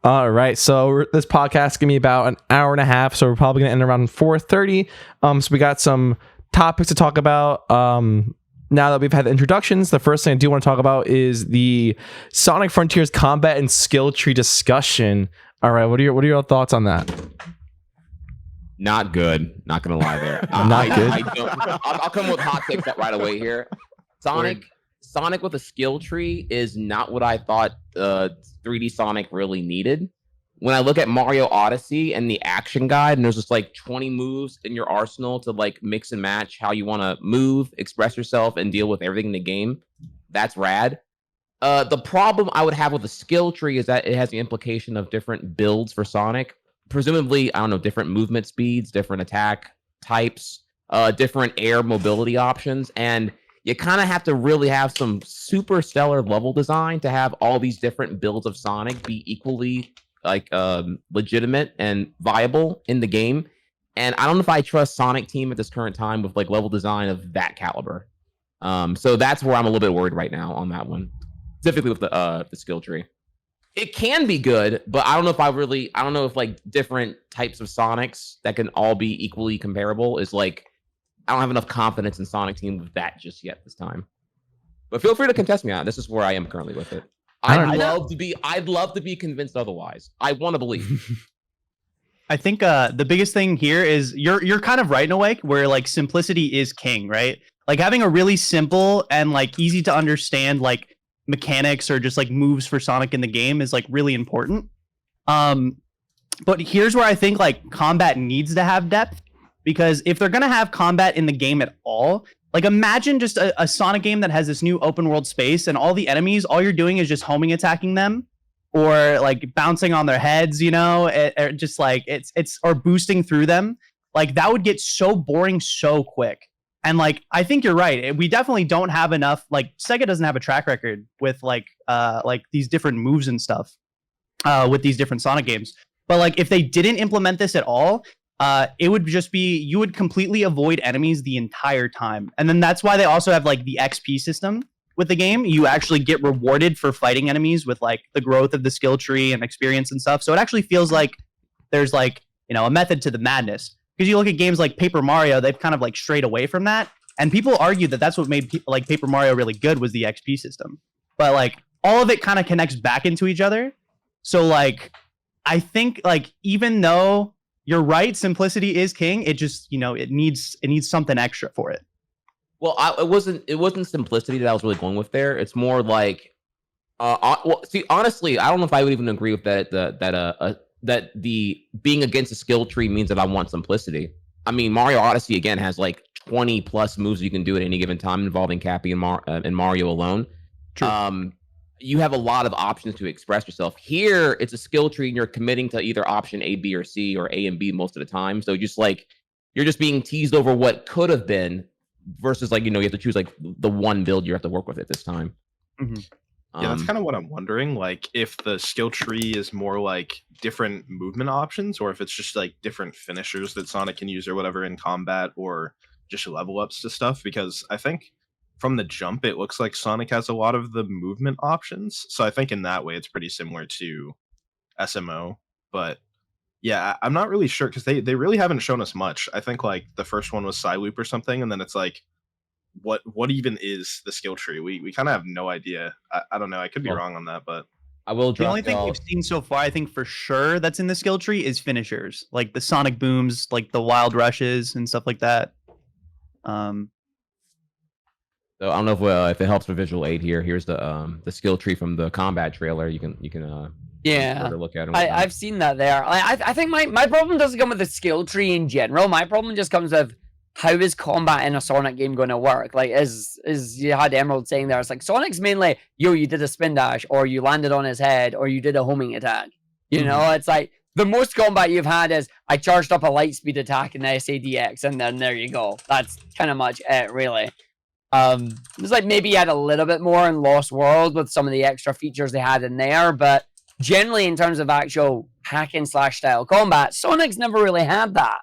All right, so this podcast is gonna be about an hour and a half, so we're probably gonna end around 4:30. So we got some topics to talk about. Now that we've had the introductions, the first thing I do want to talk about is the Sonic Frontiers combat and skill tree discussion. All right, what are your thoughts on that? Not good. Not gonna lie there. Not good. I'll come with hot takes right away here. Sonic with a skill tree is not what I thought 3D Sonic really needed. When I look at Mario Odyssey and the action guide, and there's just like 20 moves in your arsenal to like mix and match how you want to move, express yourself, and deal with everything in the game. That's rad. The problem I would have with a skill tree is that it has the implication of different builds for Sonic. Presumably, I don't know, different movement speeds, different attack types, different air mobility options, and you kind of have to really have some super stellar level design to have all these different builds of Sonic be equally like legitimate and viable in the game. And I don't know if I trust Sonic Team at this current time with like level design of that caliber. So that's where I'm a little bit worried right now on that one, specifically with the skill tree. It can be good, but I don't know if like different types of Sonics that can all be equally comparable is like, I don't have enough confidence in Sonic Team with that just yet this time. But feel free to contest me on it. This is where I am currently with it. I'd love to be convinced otherwise. I want to believe. I think the biggest thing here is you're kind of right in a way where like simplicity is king, right? Like having a really simple and like easy to understand like mechanics or just like moves for Sonic in the game is like really important. But here's where I think like combat needs to have depth, because if they're gonna have combat in the game at all, like imagine just a Sonic game that has this new open world space and all the enemies, all you're doing is just homing attacking them or like bouncing on their heads, you know, or just like it's or boosting through them. Like that would get so boring so quick. And like I think you're right. We definitely don't have enough, like Sega doesn't have a track record with like these different moves and stuff with these different Sonic games. But like if they didn't implement this at all, it would just be, you would completely avoid enemies the entire time. And then that's why they also have like the XP system with the game. You actually get rewarded for fighting enemies with like the growth of the skill tree and experience and stuff. So it actually feels like there's like, you know, a method to the madness. Because you look at games like Paper Mario, they've kind of like strayed away from that. And people argue that that's what made like Paper Mario really good was the XP system. But like all of it kind of connects back into each other. So like, I think like, even though you're right, simplicity is king, it just, you know, it needs something extra for it. Well, it wasn't simplicity that I was really going with there. It's more like, well, see, honestly, I don't know if I would even agree with that. That the being against a skill tree means that I want simplicity. I mean, Mario Odyssey again has like 20 plus moves you can do at any given time involving Cappy and Mario alone. True. You have a lot of options to express yourself. Here, it's a skill tree, and you're committing to either option A, B, or C, or A and B most of the time. So just like you're just being teased over what could have been, versus like, you know, you have to choose like the one build you have to work with at this time. Mm-hmm. Yeah, that's kind of what I'm wondering. Like, if the skill tree is more like different movement options, or if it's just like different finishers that Sonic can use or whatever in combat, or just level ups to stuff. Because I think from the jump, it looks like Sonic has a lot of the movement options. So I think in that way, it's pretty similar to SMO. But yeah, I'm not really sure because they really haven't shown us much. I think like the first one was Psyloop or something, and then it's like, what even is the skill tree? We kind of have no idea. I don't know. I could be wrong on that, but I will. The only thing we've seen so far, I think for sure that's in the skill tree is finishers, like the Sonic Booms, like the Wild Rushes and stuff like that. So I don't know if it helps for visual aid here. Here's the skill tree from the combat trailer. You can yeah, look at it. I've seen that there. I think my problem doesn't come with the skill tree in general. My problem just comes with how is combat in a Sonic game going to work? Like, as you had Emerldd saying there, it's like Sonic's mainly, you did a spin dash, or you landed on his head, or you did a homing attack. You know, it's like the most combat you've had is I charged up a light speed attack in the SADX, and then there you go. That's kind of much it, really. It's like maybe you had a little bit more in Lost World with some of the extra features they had in there, but generally in terms of actual hack and slash style combat, Sonic's never really had that.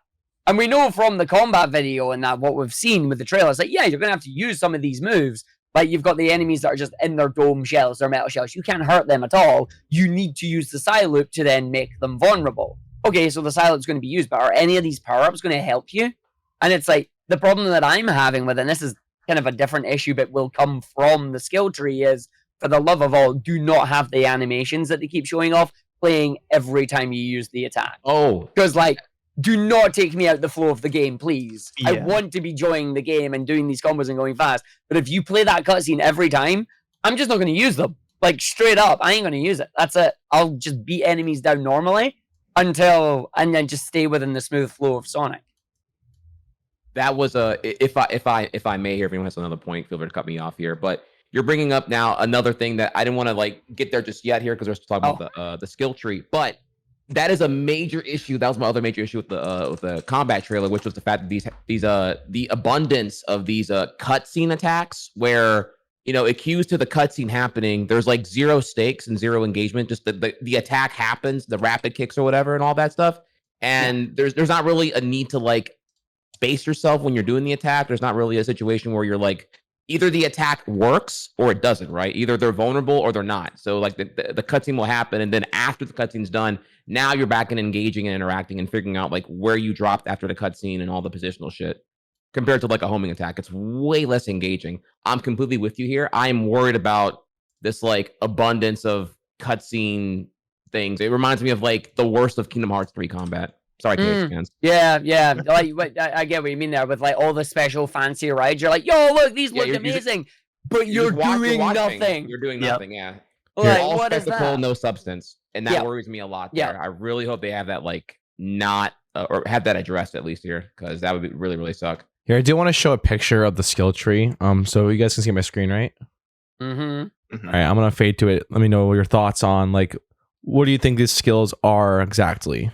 And we know from the combat video and that what we've seen with the trailers, like, yeah, you're going to have to use some of these moves, Like, you've got the enemies that are just in their dome shells, their metal shells. You can't hurt them at all. You need to use the Psy Loop to then make them vulnerable. Okay, so the Psy Loop's going to be used, but are any of these power-ups going to help you? And it's like, the problem that I'm having with it, and this is kind of a different issue, but will come from the skill tree, is, for the love of all, do not have the animations that they keep showing off playing every time you use the attack. Oh, Because, like, do not take me out the flow of the game, please. I Yeah. want to be enjoying the game and doing these combos and going fast. But if you play that cutscene every time, I'm just not going to use them. Like, straight up, I ain't going to use it. That's it. I'll just beat enemies down normally and then just stay within the smooth flow of Sonic. that was if I may here, if anyone has another point, feel free to cut me off here. But you're bringing up now another thing that I didn't want to like get there just yet here because we're still talking about the skill tree. But that is a major issue. That was my other major issue with the combat trailer, which was the fact that the abundance of these cutscene attacks where, you know, it cues to the cutscene happening. There's like zero stakes and zero engagement. Just the attack happens, the rapid kicks or whatever, and all that stuff. And there's not really a need to like space yourself when you're doing the attack. There's not really a situation where you're like, either the attack works or it doesn't, right? Either they're vulnerable or they're not. So like the cutscene will happen, and then after the cutscene's done, now you're back in engaging and interacting and figuring out like where you dropped after the cutscene and all the positional shit. Compared to like a homing attack, it's way less engaging. I'm completely with you here. I'm worried about this like abundance of cutscene things. It reminds me of like the worst of Kingdom Hearts 3 combat. Sorry, KH fans. Yeah. Like, I get what you mean there with like all the special fancy rides. You're like, yo, look, these look you're amazing, but you're doing nothing. You're doing nothing, yeah. Like, All what is spectacle, that? no substance, and that worries me a lot. Yeah. There, I really hope they have that like not or have that addressed at least here, because that would be really suck. Here, I do want to show a picture of the skill tree. So you guys can see my screen, right? Mm-hmm. All right, I'm gonna fade to it. Let me know your thoughts on like, what do you think these skills are exactly?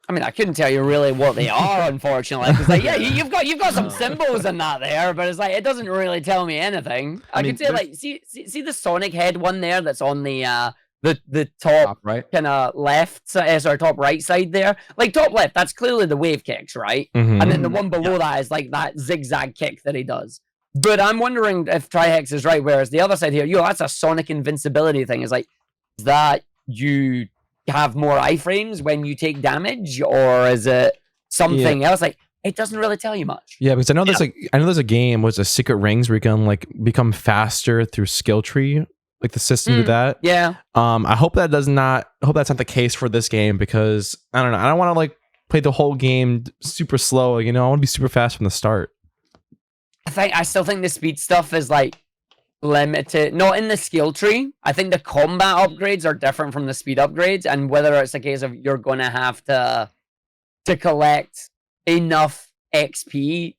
I mean, I couldn't tell you really what they are, unfortunately. Because like, yeah, you've got some symbols in that there, but it's like it doesn't really tell me anything. I mean, could say like, see the Sonic head one there that's on the top Right? kind of left, or top right side there. Like top left, that's clearly the wave kicks, right? Mhm. And then the one below that is like that zigzag kick that he does. But I'm wondering if Trihex is right, whereas the other side here, that's a Sonic invincibility thing. Is like, is that you have more iframes when you take damage, or is it something else? Like, it doesn't really tell you much. Yeah, because I know there's a game with a secret rings where you can like become faster through skill tree, like the system to that. Yeah. I hope that's not the case for this game, because I don't know. I don't want to like play the whole game super slow. You know, I want to be super fast from the start. I still think the speed stuff is like limited, not in the skill tree. I think the combat upgrades are different from the speed upgrades, and whether it's a case of you're gonna have to collect enough XP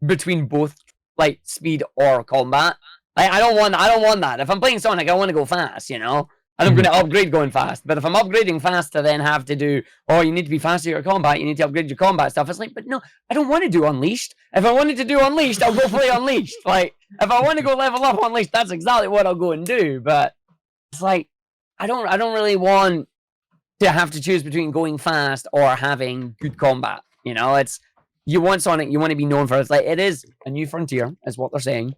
between both like speed or combat. I don't want that. If I'm playing Sonic, I want to go fast, you know? And I'm going to upgrade going fast. But if I'm upgrading fast to then have to do, you need to be faster at your combat, you need to upgrade your combat stuff. It's like, but no, I don't want to do Unleashed. If I wanted to do Unleashed, I'll go play Unleashed. Like, if I want to go level up Unleashed, that's exactly what I'll go and do. But it's like, I don't really want to have to choose between going fast or having good combat. You know, you want Sonic, you want to be known for it. It's like, it is a new frontier, is what they're saying.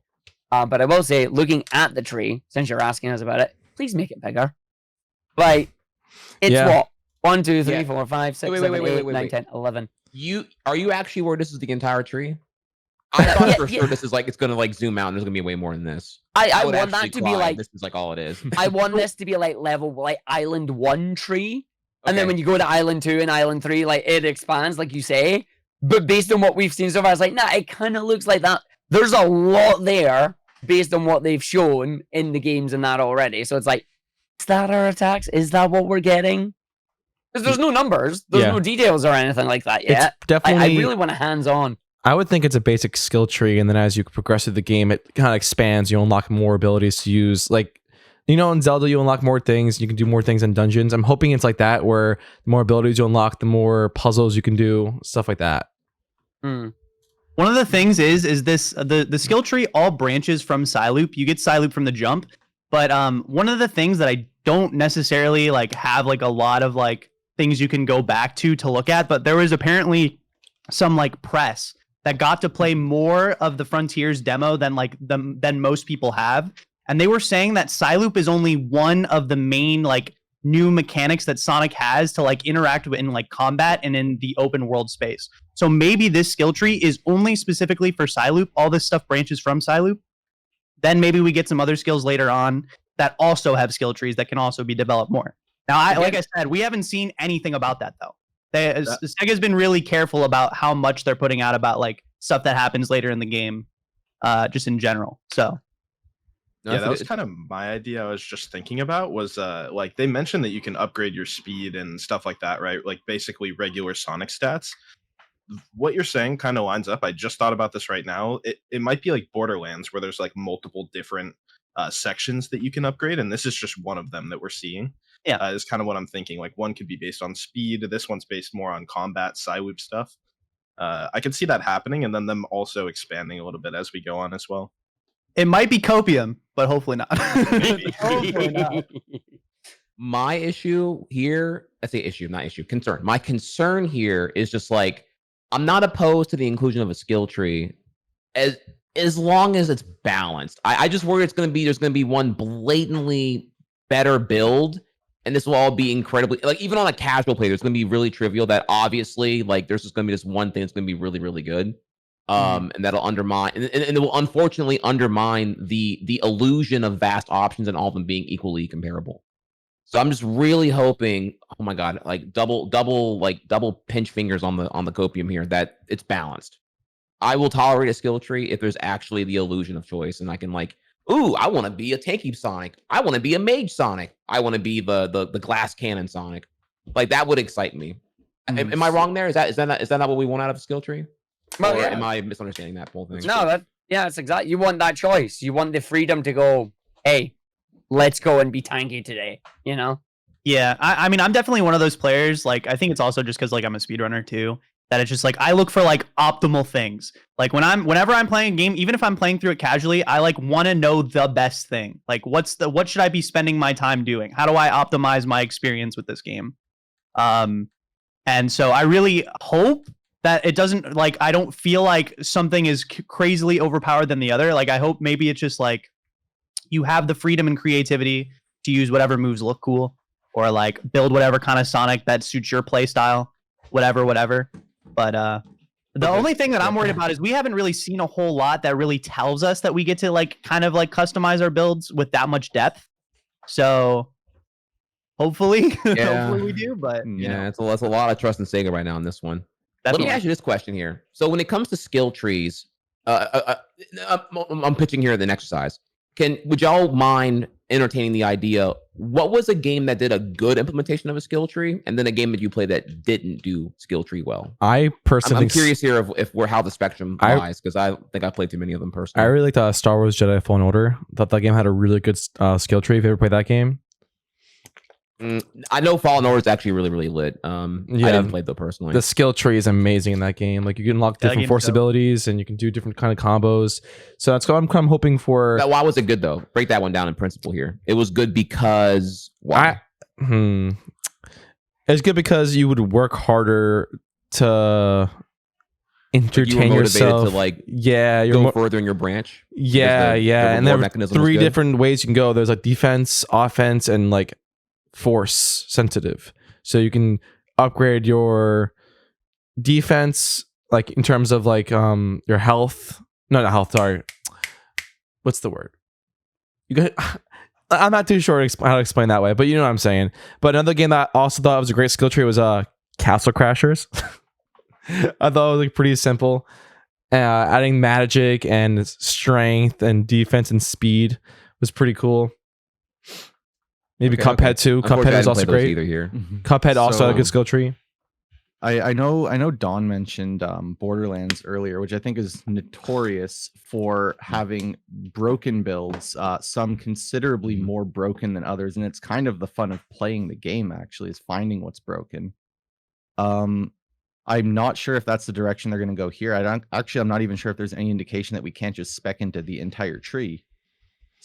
But I will say, looking at the tree, since you're asking us about it, please make it bigger. Like, it's what? 1, 2, 3, 4, 5, 6, 7, 8, 9, 10, 11. Are you actually worried this is the entire tree? I thought for sure this is like, it's gonna like zoom out and there's gonna be way more than this. I want that to be like, this is like all it is. I want this to be like level, like Island 1 tree. And then when you go to Island 2 and Island 3, like it expands, like you say. But based on what we've seen so far, it's like, nah, it kind of looks like that. There's a lot there based on what they've shown in the games and that already. So it's like, is that our attacks? Is that what we're getting? Because there's no numbers. There's no details or anything like that yet. It's definitely, I really want a hands-on. I would think it's a basic skill tree, and then as you progress through the game, it kind of expands. You unlock more abilities to use. Like, you know, in Zelda, you unlock more things. You can do more things in dungeons. I'm hoping it's like that, where the more abilities you unlock, the more puzzles you can do, stuff like that. One of the things is this the skill tree all branches from Psyloop. You get Psyloop from the jump, but one of the things that I don't necessarily like have like a lot of like things you can go back to look at, but there was apparently some like press that got to play more of the Frontiers demo than than most people have. And they were saying that Psyloop is only one of the main like new mechanics that Sonic has to like interact with in like combat and in the open world space. So maybe this skill tree is only specifically for Psyloop. All this stuff branches from Psyloop. Then maybe we get some other skills later on that also have skill trees that can also be developed more. Now, like I said, we haven't seen anything about that though. Sega's been really careful about how much they're putting out about like stuff that happens later in the game, just in general. So. Yeah, that was kind of my idea. I was just thinking about was like they mentioned that you can upgrade your speed and stuff like that, right? Like basically regular Sonic stats. What you're saying kind of lines up. I just thought about this right now. It might be like Borderlands where there's like multiple different sections that you can upgrade, and this is just one of them that we're seeing. Yeah, is kind of what I'm thinking. Like one could be based on speed. This one's based more on combat, Psyloop stuff. I can see that happening, and then them also expanding a little bit as we go on as well. It might be copium, but hopefully not. Hopefully not. My issue here, I say issue, not issue, concern. My concern here is just like, I'm not opposed to the inclusion of a skill tree as long as it's balanced. I just worry there's going to be one blatantly better build, and this will all be incredibly, like even on a casual play, there's going to be really trivial that obviously like there's just going to be this one thing that's going to be really, really good. And that'll undermine and it will unfortunately undermine the illusion of vast options and all of them being equally comparable. So I'm just really hoping, oh my god, like double pinch fingers on the copium here that it's balanced. I will tolerate a skill tree if there's actually the illusion of choice, and I can like, ooh, I want to be a tanky Sonic, I want to be a mage Sonic, I want to be the glass cannon Sonic. Like that would excite me. Am I wrong there? Is that not what we want out of a skill tree? Well, or yeah. am I misunderstanding that whole thing? No, that's exactly. You want that choice. You want the freedom to go, hey, let's go and be tanky today. You know? Yeah, I mean, I'm definitely one of those players. Like, I think it's also just because like I'm a speedrunner too. That it's just like I look for like optimal things. Like whenever I'm playing a game, even if I'm playing through it casually, I like want to know the best thing. Like, what should I be spending my time doing? How do I optimize my experience with this game? And so I really hope that it doesn't like I don't feel like something is crazily overpowered than the other. Like I hope maybe it's just like you have the freedom and creativity to use whatever moves look cool or like build whatever kind of Sonic that suits your play style, whatever. But the only thing that I'm worried about is we haven't really seen a whole lot that really tells us that we get to like kind of like customize our builds with that much depth. So hopefully, hopefully we do. But yeah, it's a lot of trust in Sega right now on this one. Let me ask you this question here. So when it comes to skill trees, I'm pitching here an exercise. Would y'all mind entertaining the idea? What was a game that did a good implementation of a skill tree, and then a game that you played that didn't do skill tree well? I personally, I'm curious here if we're how the spectrum lies, because I think I played too many of them personally. I really liked Star Wars Jedi Fallen Order. Thought that game had a really good skill tree. If you ever played that game. I know Fallen Order is actually really, really lit. I didn't play it though personally. The skill tree is amazing in that game. Like you can unlock different force abilities and you can do different kind of combos. So that's what I'm hoping for. Why was it good though? Break that one down in principle here. It was good because why? It's good because you would work harder to entertain yourself. To like go further in your branch. Yeah. And there are three different ways you can go. There's like defense, offense, and like force sensitive. So you can upgrade your defense like in terms of like your health. No, not health, sorry. What's the word? You got I'm not too sure how to explain that way, but you know what I'm saying. But another game that I also thought was a great skill tree was Castle Crashers. I thought it was like pretty simple. Adding magic and strength and defense and speed was pretty cool. Maybe Cuphead too. Cuphead is also great. Either here. Cuphead also had a good skill tree. I know Dawn mentioned Borderlands earlier, which I think is notorious for having broken builds, some considerably more broken than others, and it's kind of the fun of playing the game actually is finding what's broken. I'm not sure if that's the direction they're going to go here. I'm not even sure if there's any indication that we can't just spec into the entire tree.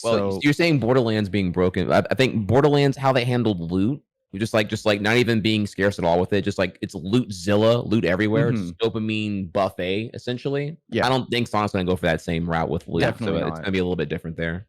Well, you're saying Borderlands being broken. I think Borderlands, how they handled loot just like not even being scarce at all with it. Just like it's lootzilla, loot everywhere. Mhm. It's dopamine buffet essentially. Yeah. I don't think Sonic's gonna go for that same route with loot. Definitely so it's not. gonna be a little bit different there.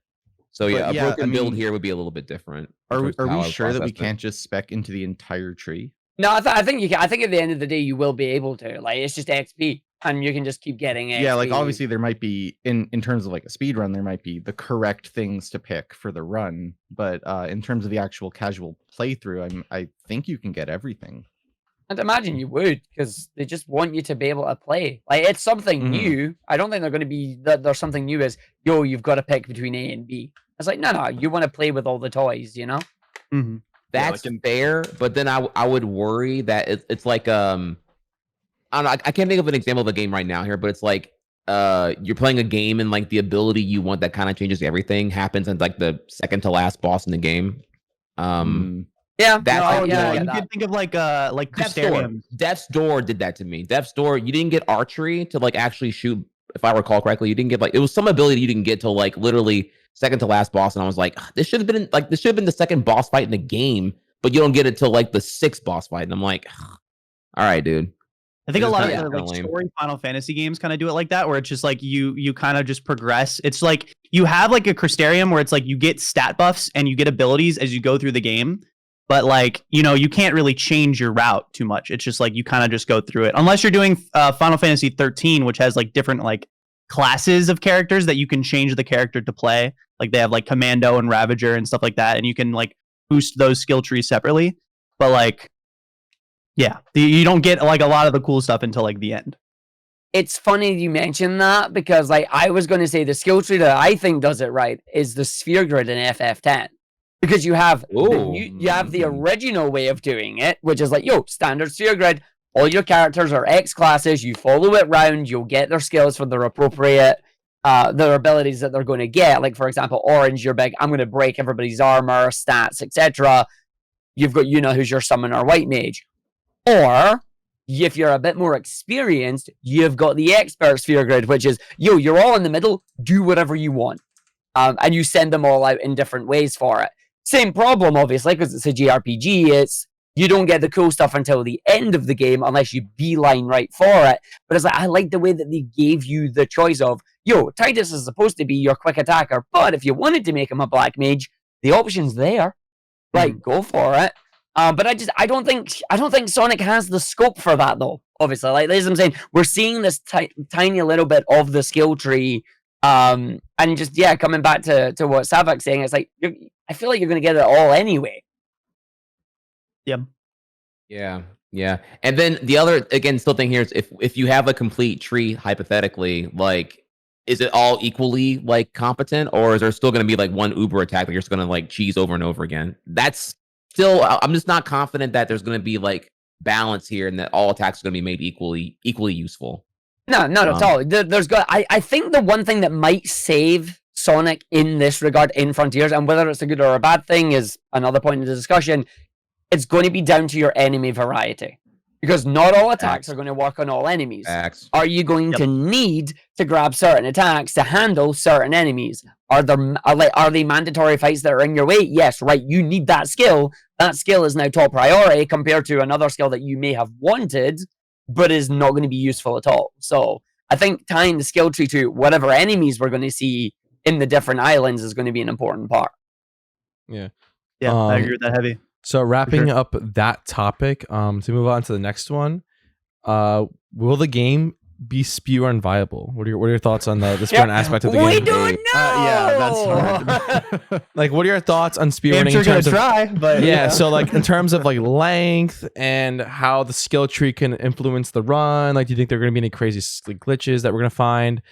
So But yeah, a yeah, broken I build mean, here would be a little bit different. in Are we, terms of are how we I would sure that we process it. can't just spec into the entire tree? No, I think you can. I think at the end of the day, you will be able to. Like, it's just XP, and you can just keep getting XP. Yeah, like obviously there might be in terms of like a speed run, there might be the correct things to pick for the run, but in terms of the actual casual playthrough, I think you can get everything. I'd imagine you would, because they just want you to be able to play. Like, it's something Mhm. new. I don't think they're going to be that there's something new as, yo, you've got to pick between A and B. It's like, no, you want to play with all the toys, you know? Mm-hmm. Yeah, That's fair, but then I would worry that it's like I don't know. I can't think of an example of a game right now here, but it's like you're playing a game and like the ability you want that kind of changes everything happens in like the second to last boss in the game. Mm. Yeah, That's no, how yeah, I you get that. could think of like Death's Door. Crystarium. Death's Door did that to me. Death's Door, you didn't get archery to like actually shoot. If I recall correctly, you didn't get like it was some ability you didn't get to like literally second to last boss, and I was like, this should have been the second boss fight in the game, but you don't get it till like the sixth boss fight, and I'm like, all right, dude. I think a It's lot of kinda the like lame. story Final Fantasy games kind of do it like that, where it's just like you kind of just progress. It's like you have like a Crystarium where it's like you get stat buffs and you get abilities as you go through the game, but like you can't really change your route too much. It's just like you kind of just go through it, unless you're doing Final Fantasy 13, which has like different like classes of characters that you can change the character to play. Like they have like Commando and Ravager and stuff like that, and you can like boost those skill trees separately. But like, yeah, you don't get like a lot of the cool stuff until like the end. It's funny you mentioned that, because like I was going to say the skill tree that I think does it right is the sphere grid in FF10. Because you have you have the original way of doing it, which is like, standard sphere grid. All your characters are X classes. You follow it round. You'll get their skills for their appropriate, their abilities that they're going to get. Like, for example, Orange, you're big. I'm going to break everybody's armor, stats, etc. You've got who's your summoner, White Mage. Or, if you're a bit more experienced, you've got the expert sphere grid, which is, you're all in the middle. Do whatever you want. And you send them all out in different ways for it. Same problem, obviously, because it's a JRPG. It's you don't get the cool stuff until the end of the game unless you beeline right for it. But it's like, I like the way that they gave you the choice of, Titus is supposed to be your quick attacker, but if you wanted to make him a black mage, the option's there. Like, go for it. But I don't think Sonic has the scope for that, though. Obviously, like as I'm saying, we're seeing this tiny little bit of the skill tree. And just coming back to what Savac's saying, it's like I feel like you're gonna get it all anyway. Yeah. And then the other still thing here is if you have a complete tree hypothetically, like is it all equally like competent, or is there still going to be like one uber attack that you're just going to like cheese over and over again? That's still I'm just not confident that there's going to be like balance here and that all attacks are going to be made equally useful. No, not at all. I think the one thing that might save Sonic in this regard in Frontiers, and whether it's a good or a bad thing is another point of the discussion, it's going to be down to your enemy variety. Because not all attacks are going to work on all enemies. Are you going to need to grab certain attacks to handle certain enemies? Are they mandatory fights that are in your way? Yes, right. You need that skill. That skill is now top priority compared to another skill that you may have wanted, but is not going to be useful at all. So I think tying the skill tree to whatever enemies we're going to see in the different islands is going to be an important part. Yeah, I agree with that heavy. So wrapping up that topic, to move on to the next one, will the game be speedrun viable? What are your thoughts on the speedrun aspect of the game? We don't know. Yeah, that's hard. Like, what are your thoughts on speedrunning? I'm sure in terms of, try, but yeah, so like in terms of like length and how the skill tree can influence the run. Like, do you think there are going to be any crazy glitches that we're going to find?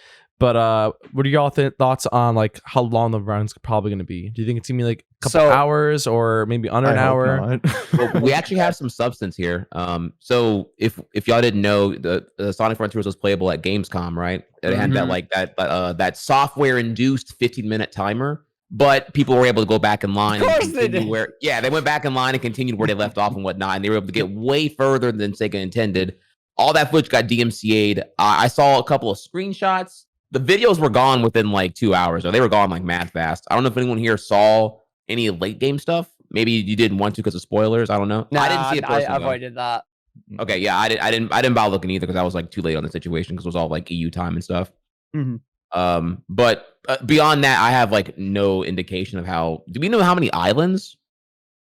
But what are y'all thoughts on like how long the run's probably going to be? Do you think it's going to be like a couple hours or maybe under an hour? Well, we actually have some substance here. So if y'all didn't know, the Sonic Frontiers was playable at Gamescom, right? It had that software induced 15-minute timer, but people were able to go back in line. Of course they did. They went back in line and continued where they left off and whatnot, and they were able to get way further than Sega intended. All that footage got DMCA'd. I saw a couple of screenshots. The videos were gone within like 2 hours, or they were gone like mad fast. I don't know if anyone here saw any late game stuff, Maybe you didn't want to because of spoilers. I don't know. Nah, I didn't see it personally. I avoided that. Okay, yeah, I didn't bother looking either because I was like too late on the situation because it was all like EU time and stuff. But beyond that, I have like no indication of how. Do we know how many islands?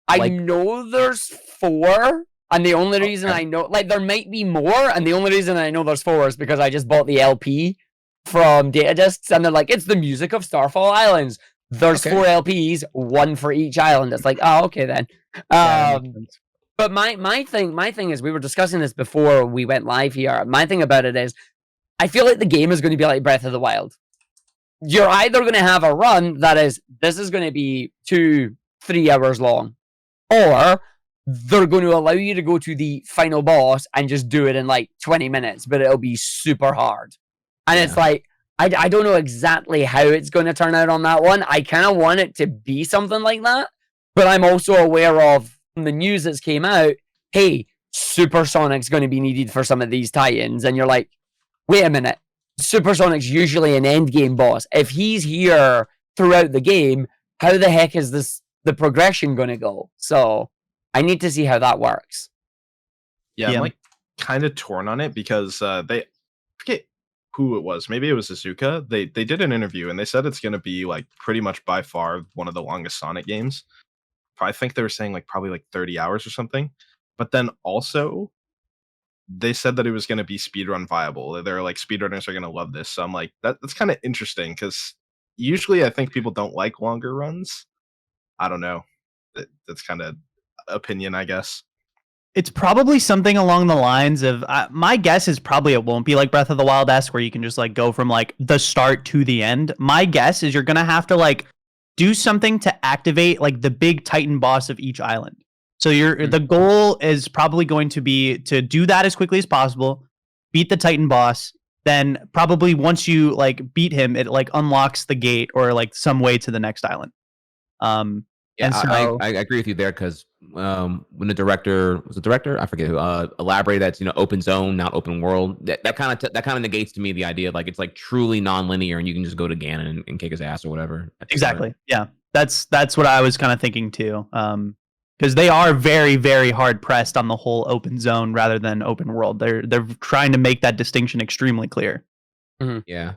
I know there's 4, and the only reason I know, like, there might be more, and the only reason I know there's 4 is because I just bought the LP from Data Discs, and they're like, it's the music of Starfall Islands. There's 4 LPs, 1 for each island. It's like, oh, okay then. But my thing is, we were discussing this before we went live here. My thing about it is, I feel like the game is going to be like Breath of the Wild. You're either going to have a run that is, this is going to be 2-3 hours long, or they're going to allow you to go to the final boss and just do it in like 20 minutes, but it'll be super hard. And it's like, I don't know exactly how it's going to turn out on that one. I kind of want it to be something like that, but I'm also aware of the news that's came out, hey, Supersonic's going to be needed for some of these tie-ins. And you're like, wait a minute, Supersonic's usually an endgame boss. If he's here throughout the game, how the heck is the progression going to go? So I need to see how that works. Yeah, I'm like kind of torn on it because they forget who it was. Maybe it was Azuka. They did an interview and they said it's going to be like pretty much by far one of the longest Sonic games. I think they were saying like probably like 30 hours or something. But then also they said that it was going to be speedrun viable. They're like, speedrunners are going to love this. So I'm like, that's kind of interesting because usually I think people don't like longer runs. I don't know. That's kind of opinion, I guess. It's probably something along the lines of, my guess is probably it won't be like Breath of the Wild-esque where you can just like go from like the start to the end. My guess is you're going to have to like do something to activate like the big Titan boss of each island. So the goal is probably going to be to do that as quickly as possible, beat the Titan boss, then probably once you like beat him, it like unlocks the gate or like some way to the next island. Yeah, and so, I agree with you there because when the director I forget who elaborated that's open zone, not open world. That kind of negates to me the idea like it's like truly non-linear and you can just go to Ganon and kick his ass or whatever. Exactly. Yeah, that's what I was kind of thinking too. Because they are very, very hard pressed on the whole open zone rather than open world. They're trying to make that distinction extremely clear. Mm-hmm. Yeah.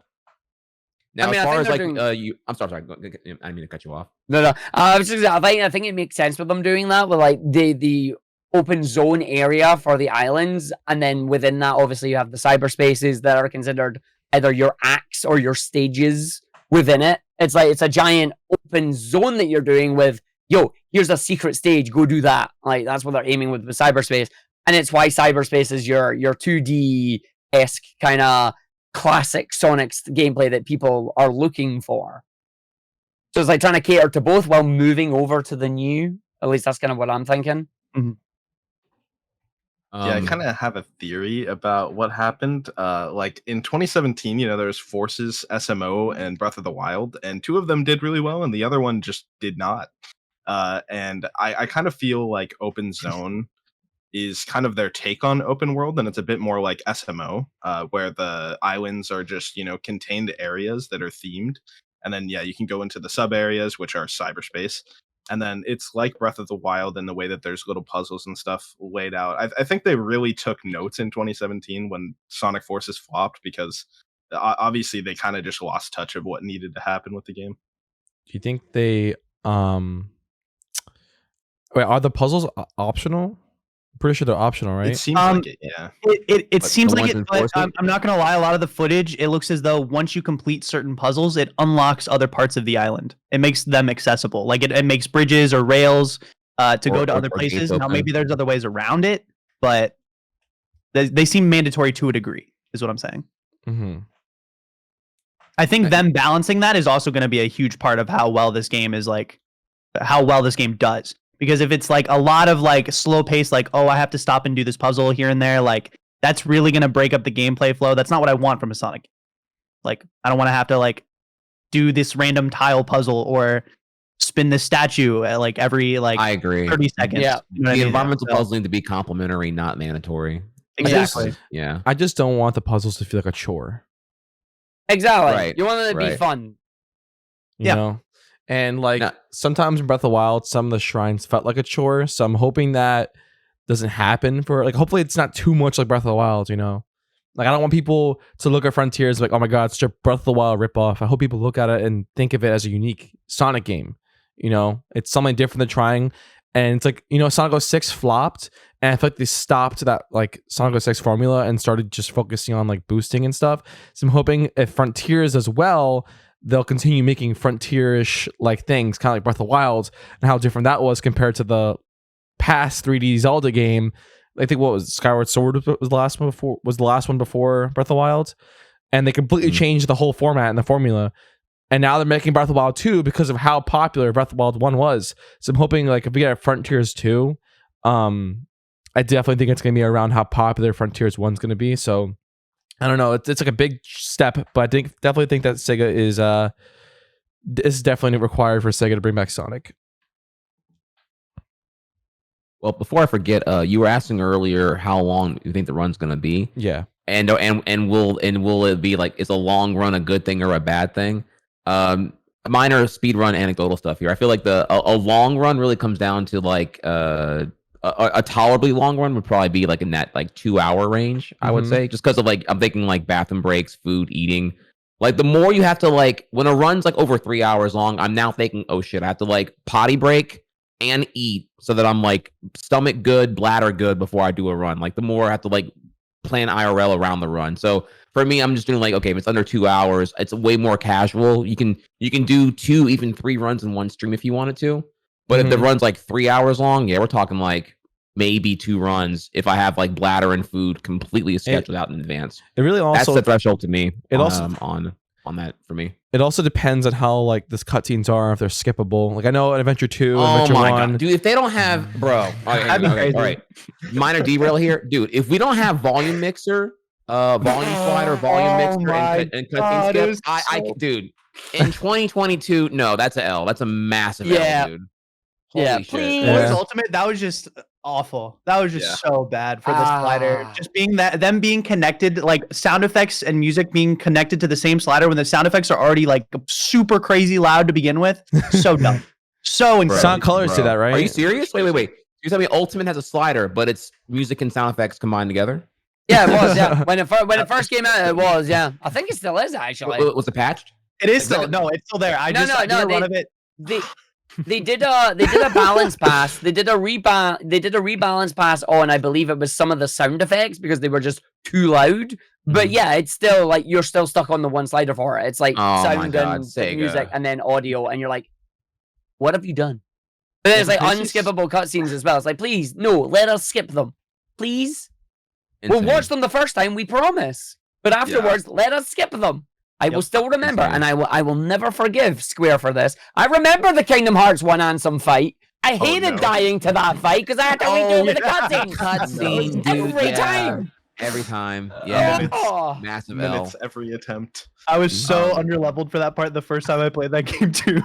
Now, as far as like I'm sorry, I didn't mean to cut you off. No. I think it makes sense with them doing that with like the open zone area for the islands, and then within that, obviously, you have the cyberspaces that are considered either your acts or your stages within it. It's like it's a giant open zone that you're doing with, yo, here's a secret stage, go do that. Like that's what they're aiming with cyberspace, and it's why cyberspace is your 2D-esque kind of classic Sonic's gameplay that people are looking for. So it's like trying to cater to both while moving over to the new. At least that's kind of what I'm thinking. Mm-hmm. Yeah, I kind of have a theory about what happened. Like in 2017, there was Forces, SMO, and Breath of the Wild, and 2 of them did really well, and the other one just did not. And I kind of feel like Open Zone is kind of their take on open world, and it's a bit more like SMO, where the islands are just contained areas that are themed, and then you can go into the sub areas, which are cyberspace, and then it's like Breath of the Wild in the way that there's little puzzles and stuff laid out. I think they really took notes in 2017 when Sonic Forces flopped, because obviously they kind of just lost touch of what needed to happen with the game. Do you think they wait, are the puzzles optional? Pretty sure they're optional, right? It seems like it, yeah. It seems like it, but I'm not going to lie. A lot of the footage, it looks as though once you complete certain puzzles, it unlocks other parts of the island. It makes them accessible. Like it makes bridges or rails to go to other places. Now, maybe there's other ways around it, but they seem mandatory to a degree, is what I'm saying. Mm-hmm. I think them balancing that is also going to be a huge part of how well this game is, like, how well this game does. Because if it's like a lot of like slow pace, like, oh, I have to stop and do this puzzle here and there, like that's really going to break up the gameplay flow. That's not what I want from a Sonic. Like, I don't want to have to like do this random tile puzzle or spin this statue at like every like I agree 30 seconds. Yeah. The environmental puzzling to be complementary, not mandatory. Exactly. Yeah. I just don't want the puzzles to feel like a chore. Exactly. Right, You want them to be right. fun. You know? And like Nah. sometimes in Breath of the Wild, some of the shrines felt like a chore. So I'm hoping that doesn't happen for like, hopefully it's not too much like Breath of the Wild, you know? Like I don't want people to look at Frontiers like, oh my God, it's just a Breath of the Wild ripoff. I hope people look at it and think of it as a unique Sonic game. You know, it's something different than trying. And it's like, you know, Sonic 06 flopped, and I feel like they stopped that like Sonic 06 formula and started just focusing on like boosting and stuff. So I'm hoping if Frontiers as well, they'll continue making Frontier-ish like things, kind of like Breath of the Wild, and how different that was compared to the past 3D Zelda game. I think what was Skyward Sword was the last one before Breath of the Wild, and they completely changed the whole format and the formula. And now they're making Breath of the Wild 2 because of how popular Breath of the Wild 1 was. So I'm hoping like if we get a Frontiers 2, I definitely think it's going to be around how popular Frontiers 1's going to be. So I don't know. It's like a big step, but I definitely think that Sega is definitely required for Sega to bring back Sonic. Well, before I forget, you were asking earlier how long you think the run's gonna be. Yeah. And will it be like, is a long run a good thing or a bad thing? Minor speed run anecdotal stuff here. I feel like a long run really comes down to like a tolerably long run would probably be like in that like 2-hour range, I would say, just because of like I'm thinking like bathroom breaks, food, eating. Like the more you have to like when a run's like over 3 hours long, I'm now thinking, oh shit, I have to like potty break and eat so that I'm like stomach good, bladder good before I do a run. Like the more I have to like plan IRL around the run. So for me, I'm just doing like, okay, if it's under 2 hours, it's way more casual. You can do 2, even 3 runs in one stream if you wanted to. But if the run's like 3 hours long, yeah, we're talking like maybe 2 runs if I have like bladder and food completely scheduled out in advance. It really also that's the threshold to me. It on that for me. It also depends on how like this cutscenes are, if they're skippable. Like I know in Adventure 2, Adventure 1. God, dude, if they don't have, bro, all right, minor derail here, dude. If we don't have volume mixer, volume slider, volume mixer, and cutscene skip, dude, in 2022, no, that's a L. That's a massive L, dude. Holy shit. Please. Ultimate, that was just awful. That was just so bad for the slider. Just being them being connected, like sound effects and music being connected to the same slider when the sound effects are already like super crazy loud to begin with. So dumb. So insane. Sound colors to that, right? Are you serious? Wait. You tell me Ultimate has a slider, but it's music and sound effects combined together? Yeah, it was. Yeah, when it first came out, it was. Yeah, I think it still is actually. Was it patched? It is still. No, it's still there. I did a run of it. They did a balance pass. They did a rebalance pass on, I believe it was some of the sound effects because they were just too loud. But yeah, it's still like you're still stuck on the one slider for it. It's like sound and music and then audio, and you're like, what have you done? But there's like unskippable cutscenes as well. It's like, please, no, let us skip them, please. We'll watch them the first time, we promise. But afterwards, let us skip them. I will still remember, and I will never forgive Square for this. I remember the Kingdom Hearts 1 Ansem fight. I hated dying to that fight because I had to redo the cutscene. Every time. Every time. Yeah. Massive minutes every attempt. I was so underleveled for that part the first time I played that game too.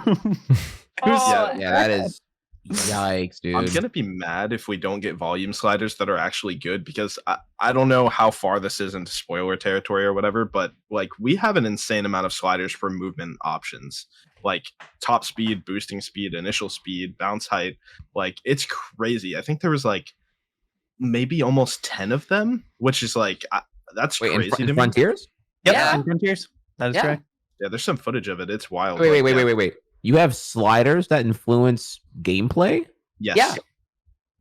That is yikes, dude. I'm gonna be mad if we don't get volume sliders that are actually good because I don't know how far this is into spoiler territory or whatever, but like we have an insane amount of sliders for movement options, like top speed, boosting speed, initial speed, bounce height. Like it's crazy. I think there was like maybe almost 10 of them, which is like that's crazy to me. Frontiers? Yep, yeah. Frontiers. That is correct. Yeah, there's some footage of it. It's wild. Wait. You have sliders that influence gameplay? Yes. Yeah.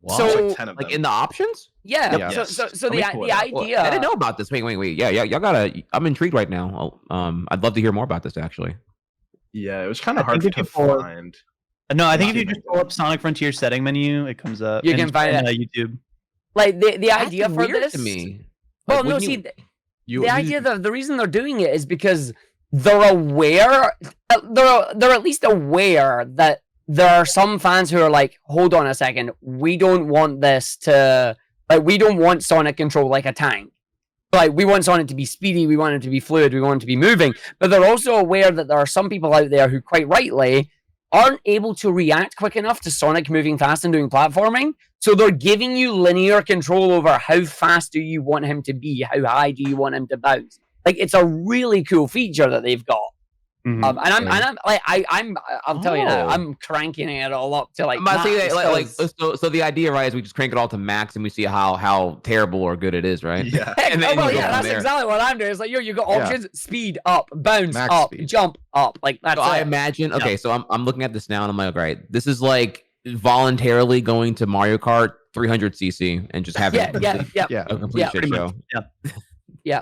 Wow. So, like 10 of them. Like in the options? Yeah. Yes. So the idea. Well, I didn't know about this. Wait. Yeah, y'all gotta. I'm intrigued right now. I'd love to hear more about this actually. Yeah, it was kind of hard to find. No, I think if you just pull up Sonic Frontier setting menu, it comes up. You can find it on YouTube. Like the idea for weird this to me. Well, no, see, the idea that the reason they're doing it is because they're aware. They're at least aware that there are some fans who are like, hold on a second, we don't want this to like we don't want Sonic control like a tank. Like we want Sonic to be speedy, we want it to be fluid, we want it to be moving. But they're also aware that there are some people out there who quite rightly aren't able to react quick enough to Sonic moving fast and doing platforming. So they're giving you linear control over how fast do you want him to be, how high do you want him to bounce. Like it's a really cool feature that they've got. Mhm. I'm telling you now, Oh. I'm cranking it all up to like. I'm about to say max, that, like, 'cause- so the idea, right, is we just crank it all to max and we see how terrible or good it is, right? Yeah. Heck, And then well, you go yeah, from that's there. exactly what I'm doing. It's like, you got Yeah. options: speed up, bounce Max up, speed. jump up. Like that's So I it. imagine. Okay, so I'm looking at this now and I'm like, right, this is like voluntarily going to Mario Kart 300cc and just having Yeah. Yeah. a complete Yeah, shit pretty show. much. Yeah. Yeah.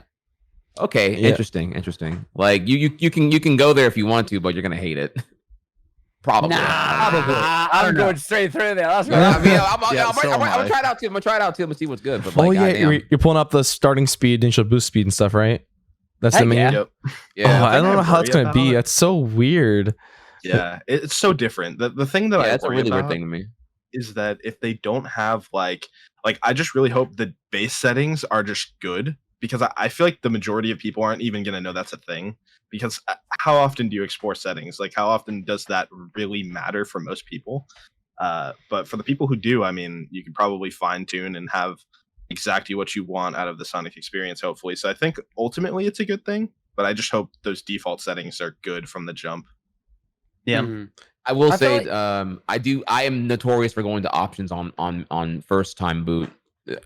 Okay, Yeah. interesting. Like you can go there if you want to, but you're gonna hate it. Probably. Probably. I'm going straight through there. That's Yeah, right. I mean, Yeah, so I'm am gonna I. try it out too. I'm gonna try it out too. I'm gonna see what's good. But Oh like, yeah, goddamn. you're pulling up the starting speed, initial boost speed and stuff, right? That's Heck the main. yeah. Yep. Yeah, Oh, I don't know I how it's worry gonna be. about it. That's so weird. Yeah, it's so different. The thing that yeah, I that's a worry really about weird thing to me. is that if they don't have like I just really hope the base settings are just good, because I feel like the majority of people aren't even gonna know that's a thing. Because how often do you export settings? Like, how often does that really matter for most people? But for the people who do, I mean, you can probably fine tune and have exactly what you want out of the Sonic experience, hopefully. So I think ultimately it's a good thing, but I just hope those default settings are good from the jump. Yeah. Mhm. I will I feel say, I am notorious for going to options on first time boot.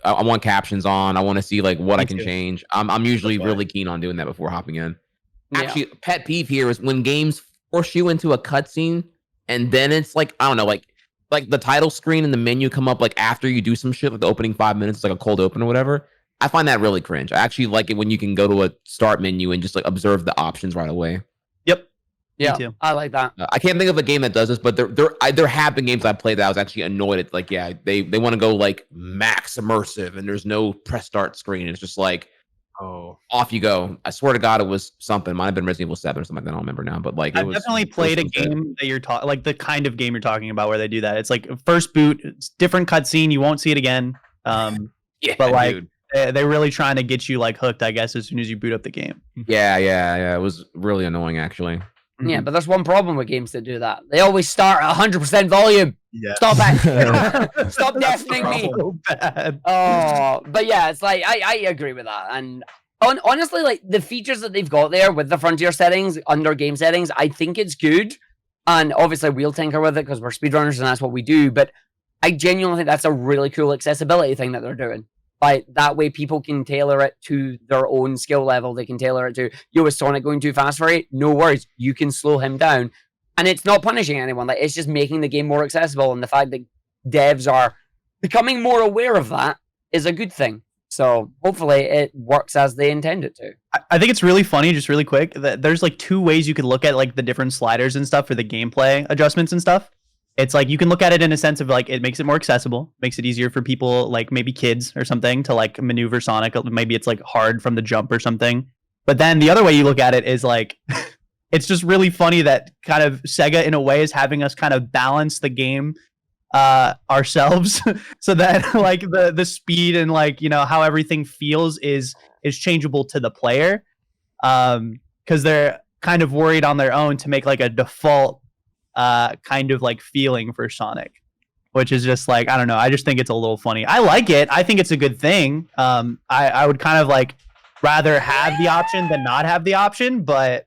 I want captions on. I want to see like what Me I can too. change. I'm usually That's why. really keen on doing that before hopping in. Yeah. Actually, pet peeve here is when games force you into a cutscene and then it's like, I don't know, like the title screen and the menu come up like after you do some shit, like the opening 5 minutes, like a cold open or whatever. I find that really cringe. I actually like it when you can go to a start menu and just like observe the options right away. Yep. Yeah, too. I like that. I can't think of a game that does this, but there have been games I played that I was actually annoyed at. Like, yeah, they want to go like max immersive and there's no press start screen. It's just like, Oh, off you go. I swear to God, it was something. Might have been Resident Evil 7 or something like that. I don't remember now, but like, I've definitely played a game that you're talking, like the kind of game you're talking about where they do that. It's like first boot, it's different cutscene. You won't see it again. Yeah, but like dude. they're really trying to get you like hooked, I guess, as soon as you boot up the game. Yeah. It was really annoying, actually. Yeah, Mhm. but there's one problem with games that do that. They always start at 100% volume. yeah. Stop it. Stop That's the deafening me. problem. So bad. Oh, but yeah, it's like I agree with that. And honestly, like the features that they've got there with the frontier settings under game settings, I think it's good. And obviously, we'll tinker with it because we're speedrunners and that's what we do. But I genuinely think that's a really cool accessibility thing that they're doing. Like that way, people can tailor it to their own skill level. They can tailor it to, is Sonic going too fast for it? No worries, you can slow him down, and it's not punishing anyone. Like it's just making the game more accessible. And the fact that devs are becoming more aware of that is a good thing. So hopefully, it works as they intend it to. I think it's really funny, just really quick, that there's like two ways you could look at like the different sliders and stuff for the gameplay adjustments and stuff. It's like you can look at it in a sense of like it makes it more accessible, makes it easier for people like maybe kids or something to like maneuver Sonic. Maybe it's like hard from the jump or something. But then the other way you look at it is like it's just really funny that kind of Sega in a way is having us kind of balance the game ourselves so that like the speed and like, you know, how everything feels is changeable to the player. Because they're kind of worried on their own to make like a default kind of like feeling for Sonic, which is just like, I don't know, I just think it's a little funny. I like it. I think it's a good thing. I would kind of like rather have the option than not have the option, but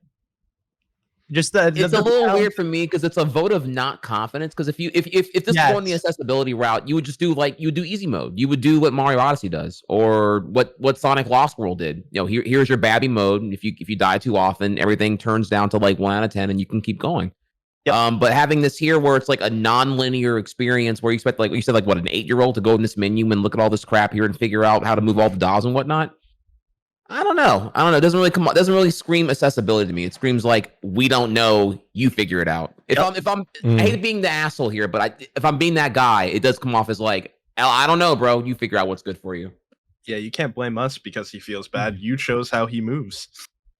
just It's a little weird for me because it's a vote of not confidence. Because if this was going the accessibility route, you would just do easy mode. You would do what Mario Odyssey does, or what Sonic Lost World did. You know, here's your Babby mode, and if you die too often, everything turns down to like 1 out of 10, and you can keep going. Yep. But having this here where it's like a non-linear experience where you expect, like you said, like what, an 8-year-old to go in this menu and look at all this crap here and figure out how to move all the dials and whatnot. I don't know. It doesn't really scream accessibility to me. It screams like, we don't know, you figure it out. I hate being the asshole here, but if I'm being that guy, it does come off as like, I don't know, bro. You figure out what's good for you. Yeah, you can't blame us because he feels bad. You chose how he moves.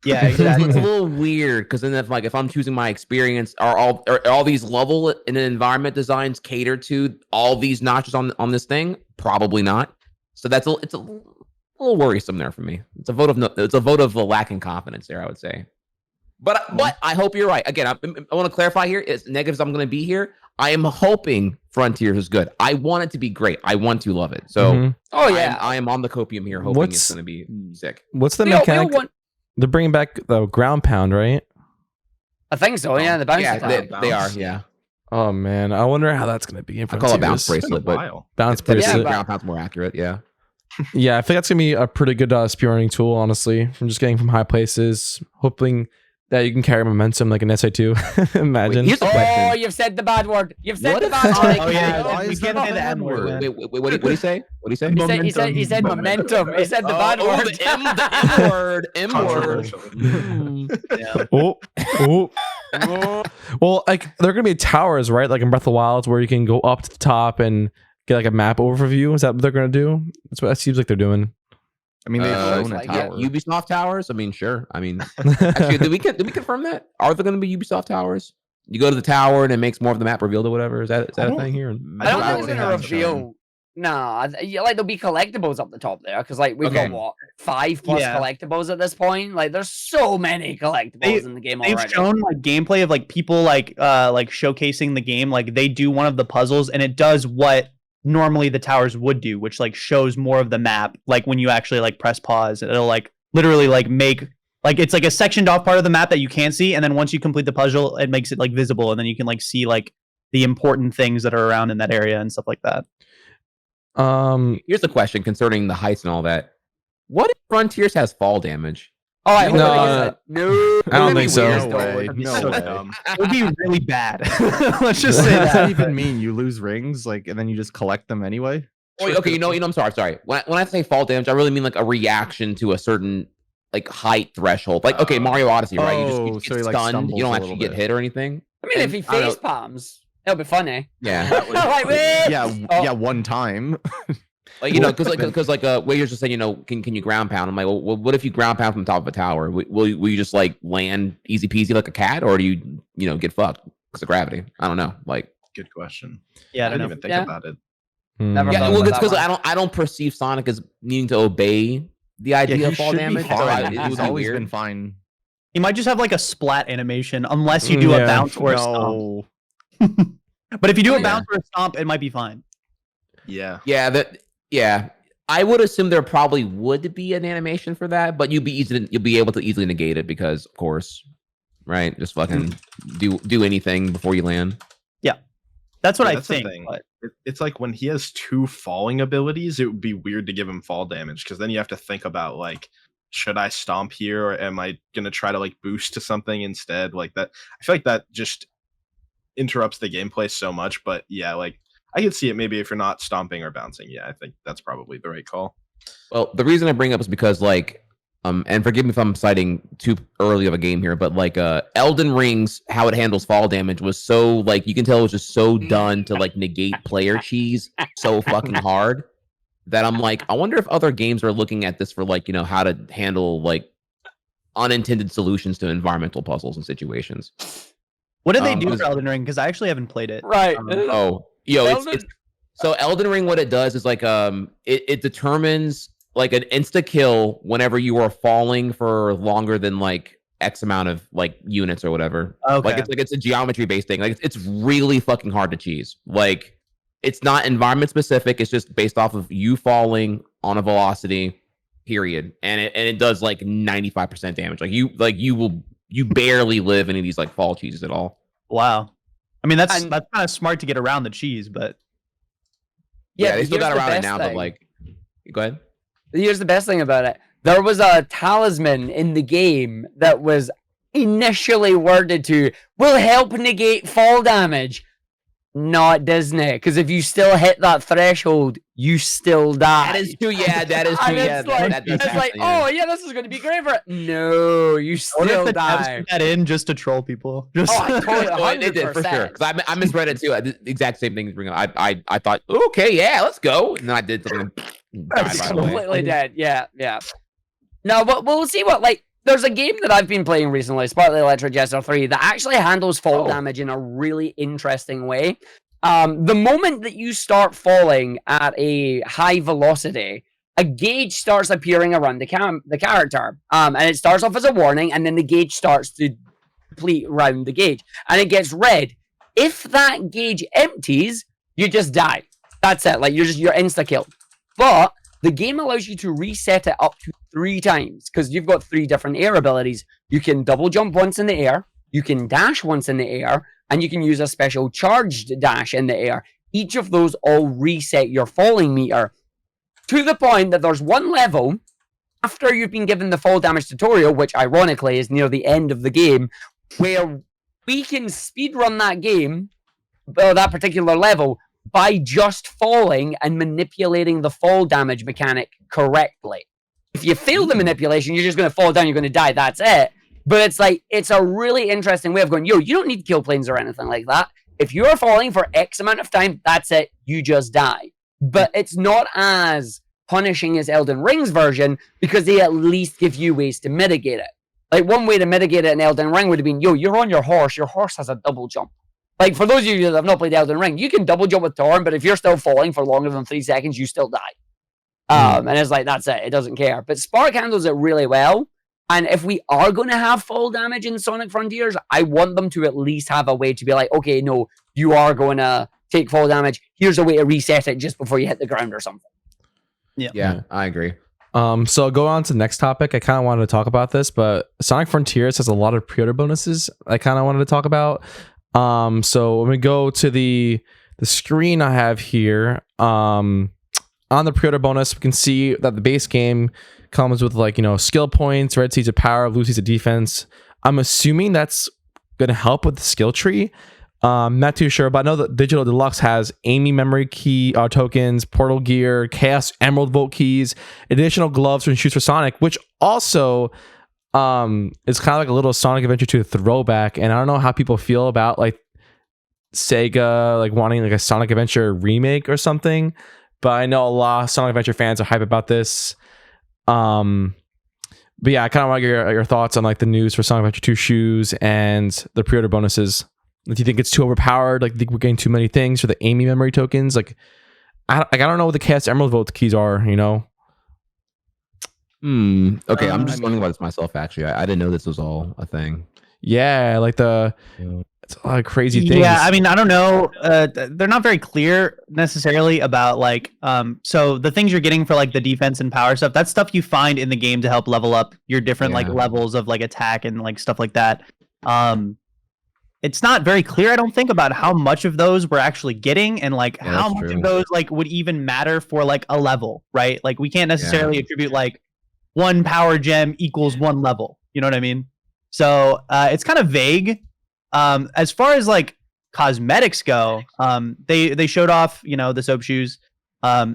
Yeah, It's exactly. a little weird because then if I'm choosing my experience, are all these level and environment designs cater to all these notches on this thing? Probably not. So it's a little worrisome there for me. It's a vote of lacking confidence there, I would say. But I hope you're right. Again, I want to clarify here. As negatives I'm going to be here, I am hoping Frontiers is good. I want it to be great. I want to love it. So Mhm. Oh yeah, I am on the copium here, hoping it's going to be sick. What's the We all mechanic? want- They're bringing back the ground pound, right? I think so. Yeah, the bounce Yeah, attack. they are. Yeah, Oh man, I wonder how that's gonna be. I call it bounce bracelet, but Bounce typically bracelet. ground pound's more accurate. Yeah. Yeah, I think that's gonna be a pretty good spearrunning tool, honestly. From just getting from high places, hoping that you can carry momentum like an SA2. Imagine. Wait, here's the question. Oh, you've said the bad word. You've said What the if bad Sonic- word. Oh yeah, Why we is can't that say a the bad M word. word? Wait, what did he say? What did he say? He said momentum. He said the bad Oh, word. the M word. M word. Controversial. Yeah. Oh. Well, like they're gonna be towers, right? Like in Breath of the Wild, where you can go up to the top and get like a map overview. Is that what they're gonna do? That's what it seems like they're doing. I mean, they've shown a like, Yeah, tower. Ubisoft towers. I mean, sure. I mean, actually, did we confirm that? Are there going to be Ubisoft towers? You go to the tower and it makes more of the map revealed or whatever. Is that a thing here? I don't I think it's don't gonna think they have reveal. Nah, yeah, like there'll be collectibles up the top there because like we've Okay. got what 5+ Yeah. collectibles at this point. Like there's so many collectibles in the game They've already. shown like gameplay of like people like showcasing the game. Like they do one of the puzzles and it does what normally the towers would do, which like shows more of the map. Like when you actually like press pause, it'll like literally like make like it's like a sectioned off part of the map that you can't see, and then once you complete the puzzle, it makes it like visible, and then you can like see like the important things that are around in that area and stuff like that. Here's the question concerning the heights and all that. What if Frontiers has fall damage? Oh, I hope No, it isn't. No, I don't that'd be think so. weird, No though. way. It'd be No so way. dumb. It would be really bad. Let's just say What does that that. even mean? You lose rings, like, and then you just collect them anyway? Oh, okay, I'm sorry. When I say fall damage, I really mean like a reaction to a certain like height threshold. Like, okay, Mario Odyssey, right? You Oh, just so get he, like, stunned. stumbles You don't a actually little get bit. hit or anything. I mean, if he I don't know. face palms, it'll be funny. Yeah. Like, wait. Yeah, Oh. yeah, one time. Like because Wagers just saying, can you ground pound? I'm like, well, what if you ground pound from the top of a tower? Will you just like land easy peasy like a cat, or do you get fucked because of gravity? I don't know. Like, Good question. Yeah, I didn't know. even think Yeah. about it. Never yeah, thought well, about it's that because one. I don't perceive Sonic as needing to obey the idea Yeah, of he fall should be damage. So fine. it would He's be always weird. been fine. He might just have like a splat animation unless you do a Yeah. bounce or a stomp. No. But if you do a Yeah. bounce or a stomp, it might be fine. Yeah. Yeah. I would assume there probably would be an animation for that, but you'll be able to easily negate it because, of course, right? Just fucking do anything before you land. That's what Yeah, I that's the think. thing. But It's like when he has 2 falling abilities, it would be weird to give him fall damage because then you have to think about like, should I stomp here or am I gonna try to like boost to something instead? Like that, I feel like that just interrupts the gameplay so much. But yeah, like I could see it maybe if you're not stomping or bouncing. Yeah, I think that's probably the right call. Well, the reason I bring up is because like and forgive me if I'm citing too early of a game here, but like Elden Ring's how it handles fall damage was so like you can tell it was just so done to like negate player cheese so fucking hard that I'm like, I wonder if other games are looking at this for like, how to handle like unintended solutions to environmental puzzles and situations. what did they do was- for Elden Ring? Because I actually haven't played it. Right. Oh, it's so Elden Ring, what it does is like it determines like an insta kill whenever you are falling for longer than like X amount of like units or whatever. Okay. Like it's a geometry based thing. Like it's really fucking hard to cheese. Like it's not environment specific. It's just based off of you falling on a velocity, period. And it does like 95% damage. Like you barely live any of these like fall cheeses at all. Wow. I mean, that's And- kind of smart to get around the cheese, but Yeah, they still here's got the around it best now, but thing. like, go ahead. Here's the best thing about it. There was a talisman in the game that was initially worded to will help negate fall damage. Not Disney, because if you still hit that threshold, you still die. That is true. Yeah, that is true. And Yeah, it's like, that does it's like, happen, yeah. oh yeah, this is going to be great for it. No, you I wonder if still the devs die. put that in just to troll people. Just Oh, I totally, Oh, it did for sure. 100%. Because I misread it too. The exact same thing. I thought, okay, yeah, let's go, and then I did something. That's died right away. Completely dead. Yeah. No, but we'll see what like. There's a game that I've been playing recently, Sparkly Electric Jester 3, that actually handles fall damage in a really interesting way. The moment that you start falling at a high velocity, a gauge starts appearing around the character. And it starts off as a warning, and then the gauge starts to deplete around the gauge. And it gets red. If that gauge empties, you just die. That's it. Like, you're insta-killed. But the game allows you to reset it up to 3 times, because you've got 3 different air abilities. You can double jump once in the air, You can dash once in the air, and you can use a special charged dash in the air. Each of those all reset your falling meter to the point that there's one level after you've been given the fall damage tutorial, which ironically is near the end of the game, where we can speedrun that game, that particular level, by just falling and manipulating the fall damage mechanic correctly. If you fail the manipulation, you're just going to fall down, you're going to die, that's it. But it's like, it's a really interesting way of going, yo, you don't need kill planes or anything like that. If you're falling for X amount of time, that's it, you just die. But it's not as punishing as Elden Ring's version, because they at least give you ways to mitigate it. Like, one way to mitigate it in Elden Ring would have been, yo, you're on your horse has a double jump. Like, for those of you that have not played Elden Ring, you can double jump with Torn, but if you're still falling for longer than 3 seconds, you still die. And it's like, that's it. It doesn't care. But Spark handles it really well. And if we are going to have fall damage in Sonic Frontiers, I want them to at least have a way to be like, okay, no, you are going to take fall damage. Here's a way to reset it just before you hit the ground or something. Yeah, I agree. So go on to the next topic. I kind of wanted to talk about this, but Sonic Frontiers has a lot of pre-order bonuses I kind of wanted to talk about. So when we go to the screen I have here, on the pre-order bonus, we can see that the base game comes with, like, skill points, red seeds of power, blue seeds of defense. I'm assuming that's going to help with the skill tree. Not too sure, but I know that Digital Deluxe has Amy memory key tokens, portal gear, Chaos Emerldd Vault keys, additional gloves and shoes for Sonic, which also is kind of like a little Sonic Adventure 2 throwback. And I don't know how people feel about, like, Sega like wanting like a Sonic Adventure remake or something, but I know a lot of Sonic Adventure fans are hype about this. But yeah, I kind of want to get your thoughts on like the news for Sonic Adventure 2 shoes and the pre-order bonuses. Do you think it's too overpowered? Like, do you think we're getting too many things for the Amy memory tokens? Like, I don't know what the Chaos Emerldd Vault keys are, Okay, I'm just learning about this myself, actually. I didn't know this was all a thing. Yeah, like it's a lot of crazy things. Yeah, I mean, I don't know. They're not very clear necessarily about like, so the things you're getting for like the defense and power stuff, that's stuff you find in the game to help level up your different like levels of like attack and like stuff like that. It's not very clear, I don't think, about how much of those we're actually getting and like how much of those like would even matter for like a level, right? Like we can't necessarily attribute like one power gem equals one level. You know what I mean? So it's kind of vague. As far as like cosmetics go, they showed off, the soap shoes.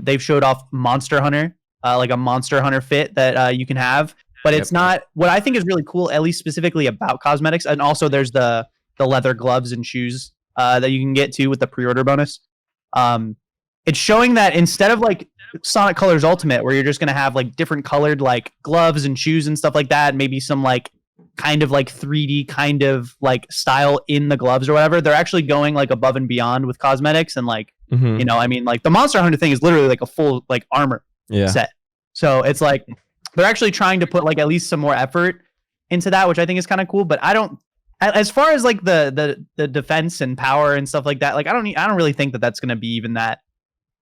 They've showed off Monster Hunter, like a Monster Hunter fit that you can have, but it's not what I think is really cool, at least specifically about cosmetics. And also there's the leather gloves and shoes that you can get too with the pre-order bonus. It's showing that instead of like Sonic Colors Ultimate, where you're just gonna have like different colored like gloves and shoes and stuff like that, maybe some like kind of like 3D kind of like style in the gloves or whatever, they're actually going like above and beyond with cosmetics and like I mean, like the Monster Hunter thing is literally like a full like armor set. So it's like they're actually trying to put like at least some more effort into that, which I think is kind of cool. But I don't, as far as like the defense and power and stuff like that, like I don't really think that that's gonna be even that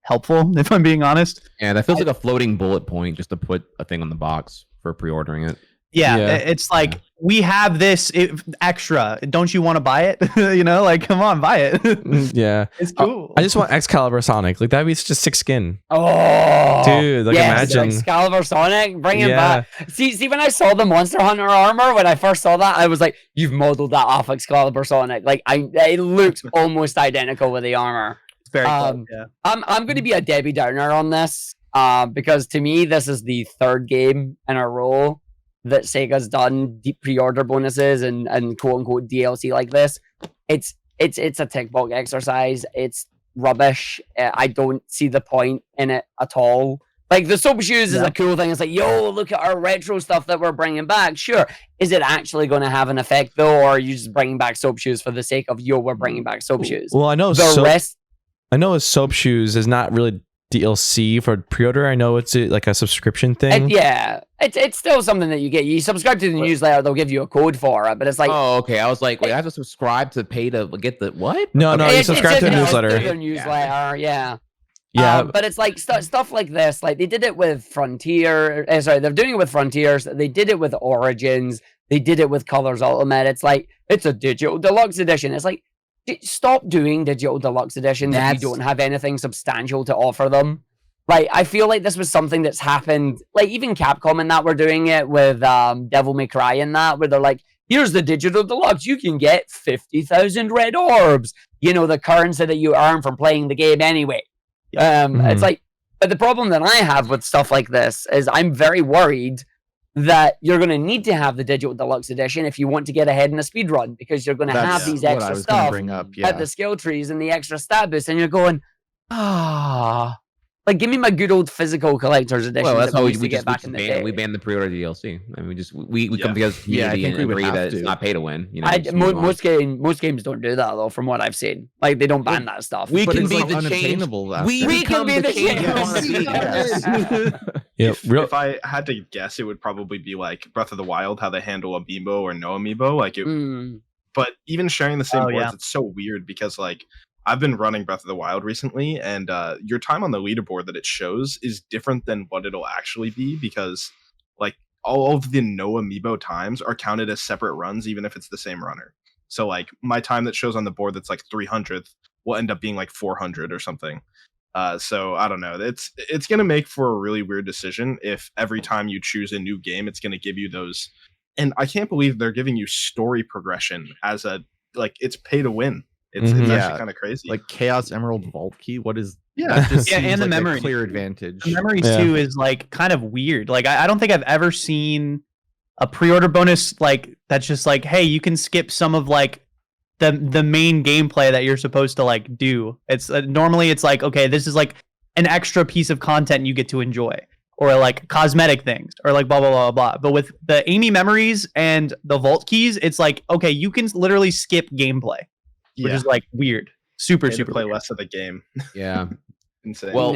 helpful, if I'm being honest. Yeah, that feels like a floating bullet point just to put a thing on the box for pre-ordering it. Yeah, it's like we have this extra. Don't you want to buy it? Like come on, buy it. Yeah, it's cool. I just want Excalibur Sonic. Like that'd be such a sick skin. Oh, dude, like imagine Excalibur Sonic, bring him back. See, when I saw the Monster Hunter armor, when I first saw that, I was like, "You've modeled that off Excalibur Sonic." Like it looks almost identical with the armor. It's very cool. Yeah. I'm going to be a Debbie Downer on this, because to me, this is the third game in a row that Sega's done deep pre-order bonuses and quote unquote DLC like this. It's a tick box exercise. It's rubbish. I don't see the point in it at all. Like the soap shoes is a cool thing. It's like, yo, look at our retro stuff that we're bringing back. Sure. Is it actually going to have an effect though? Or are you just bringing back soap shoes for the sake of, yo, we're bringing back soap shoes? Well, I know I know his soap shoes is not really DLC for pre-order. I know it's like a subscription thing. It's still something that you get. You subscribe to the newsletter, they'll give you a code for it. But it's like, oh, okay. I was like, wait, I have to subscribe to pay to get the what? No, you subscribe to the newsletter. Their newsletter, yeah. But it's like stuff like this. Like they did it with Frontier. Sorry, they're doing it with Frontiers. They did it with Origins. They did it with Colors Ultimate. It's like, it's a digital deluxe edition. It's like, stop doing digital deluxe editions if you don't have anything substantial to offer them. Like, I feel like this was something that's happened, like even Capcom and that were doing it with Devil May Cry and that, where they're like, here's the digital deluxe, you can get 50,000 red orbs, you know, the currency that you earn from playing the game anyway. It's like, but the problem that I have with stuff like this is I'm very worried that you're going to need to have the digital deluxe edition if you want to get ahead in a speed run, because you're going to have these extra stuff at the skill trees and the extra stat boosts, and you're going, like, give me my good old physical collector's edition. Well, that's that how we used to we get just back in the day. we banned the pre-order DLC. I mean, we come together as a community and agree that it's not pay to win. You know, most games don't do that though, from what I've seen. Like, they don't ban that stuff. We But can it's be like the unattainable. change. We can be the change. If I had to guess, it would probably be like Breath of the Wild, how they handle amiibo or no amiibo. Like, but even sharing the same boards, it's so weird because like I've been running Breath of the Wild recently, and your time on the leaderboard that it shows is different than what it'll actually be, because like all of the no amiibo times are counted as separate runs, even if it's the same runner. So like my time that shows on the board that's like 300th will end up being like 400 or something. So I don't know. It's gonna make for a really weird decision if every time you choose a new game, it's gonna give you those. And I can't believe they're giving you story progression as a like it's pay to win. It's actually kind of crazy. Like Chaos Emerald Vault Key. What is? Yeah, just and seems the like a memory, clear advantage. The memories too is like kind of weird. Like I don't think I've ever seen a pre-order bonus like that's just like, hey, you can skip some of like the main gameplay that you're supposed to like do. It's normally it's like, okay, this is like an extra piece of content you get to enjoy, or like cosmetic things, or like blah blah blah blah. But with the Amy memories and the vault keys, it's like, okay, you can literally skip gameplay, which is like weird, super play weird. less of the game. Yeah. Insane. Well,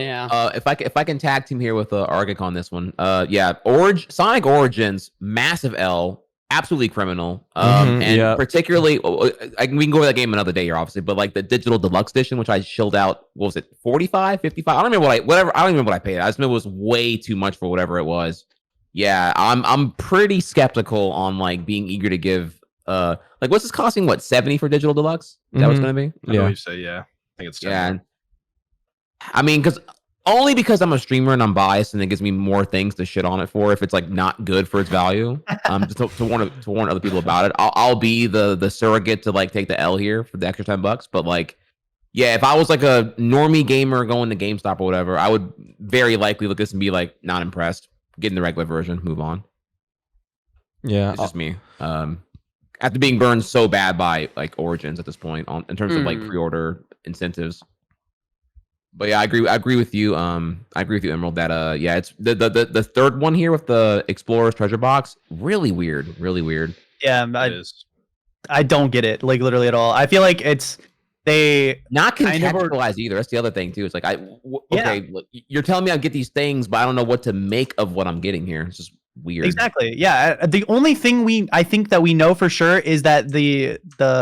if I can tag team here with Argick on this one, Sonic Origins, massive L, absolutely criminal. Particularly, we can go over that game another day here, obviously, but like the digital deluxe edition, which I shilled out, what was it, 45, 55? I don't remember I don't remember what I paid. I just remember it was way too much for whatever it was. Yeah, I'm pretty skeptical on like being eager to give like what's this costing? What, 70 for digital deluxe? Is that what it's gonna be? I believe so. Yeah, I think it's 10. Yeah. I mean, only because I'm a streamer and I'm biased, and it gives me more things to shit on it for if it's like not good for its value. Just to warn other people about it. I'll be the surrogate to like take the L here for the extra $10. But like, yeah, if I was like a normie gamer going to GameStop or whatever, I would very likely look at this and be like not impressed. Getting the regular version, move on. Yeah, it's just me. After being burned so bad by like Origins at this point in terms of like pre-order incentives. But yeah, I agree with you. I agree with you, Emerldd, that it's the third one here with the Explorer's Treasure Box. Really weird. Yeah, I don't get it, like literally at all. I feel like they not contextualized either. That's the other thing too. It's like look, you're telling me I get these things, but I don't know what to make of what I'm getting here. It's just weird. Exactly. Yeah. The only thing I think that we know for sure is that the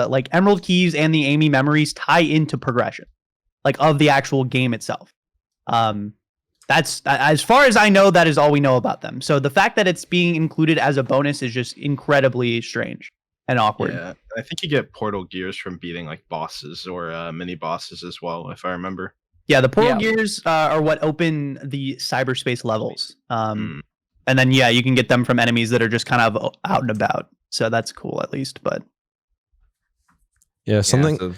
like Emerald keys and the Amy memories tie into progression, like of the actual game itself. That's as far as I know, that is all we know about them. So the fact that it's being included as a bonus is just incredibly strange and awkward. Yeah, I think you get portal gears from beating like bosses or mini bosses as well, if I remember. Yeah, the portal gears are what open the cyberspace levels. And then you can get them from enemies that are just kind of out and about. So that's cool at least. But something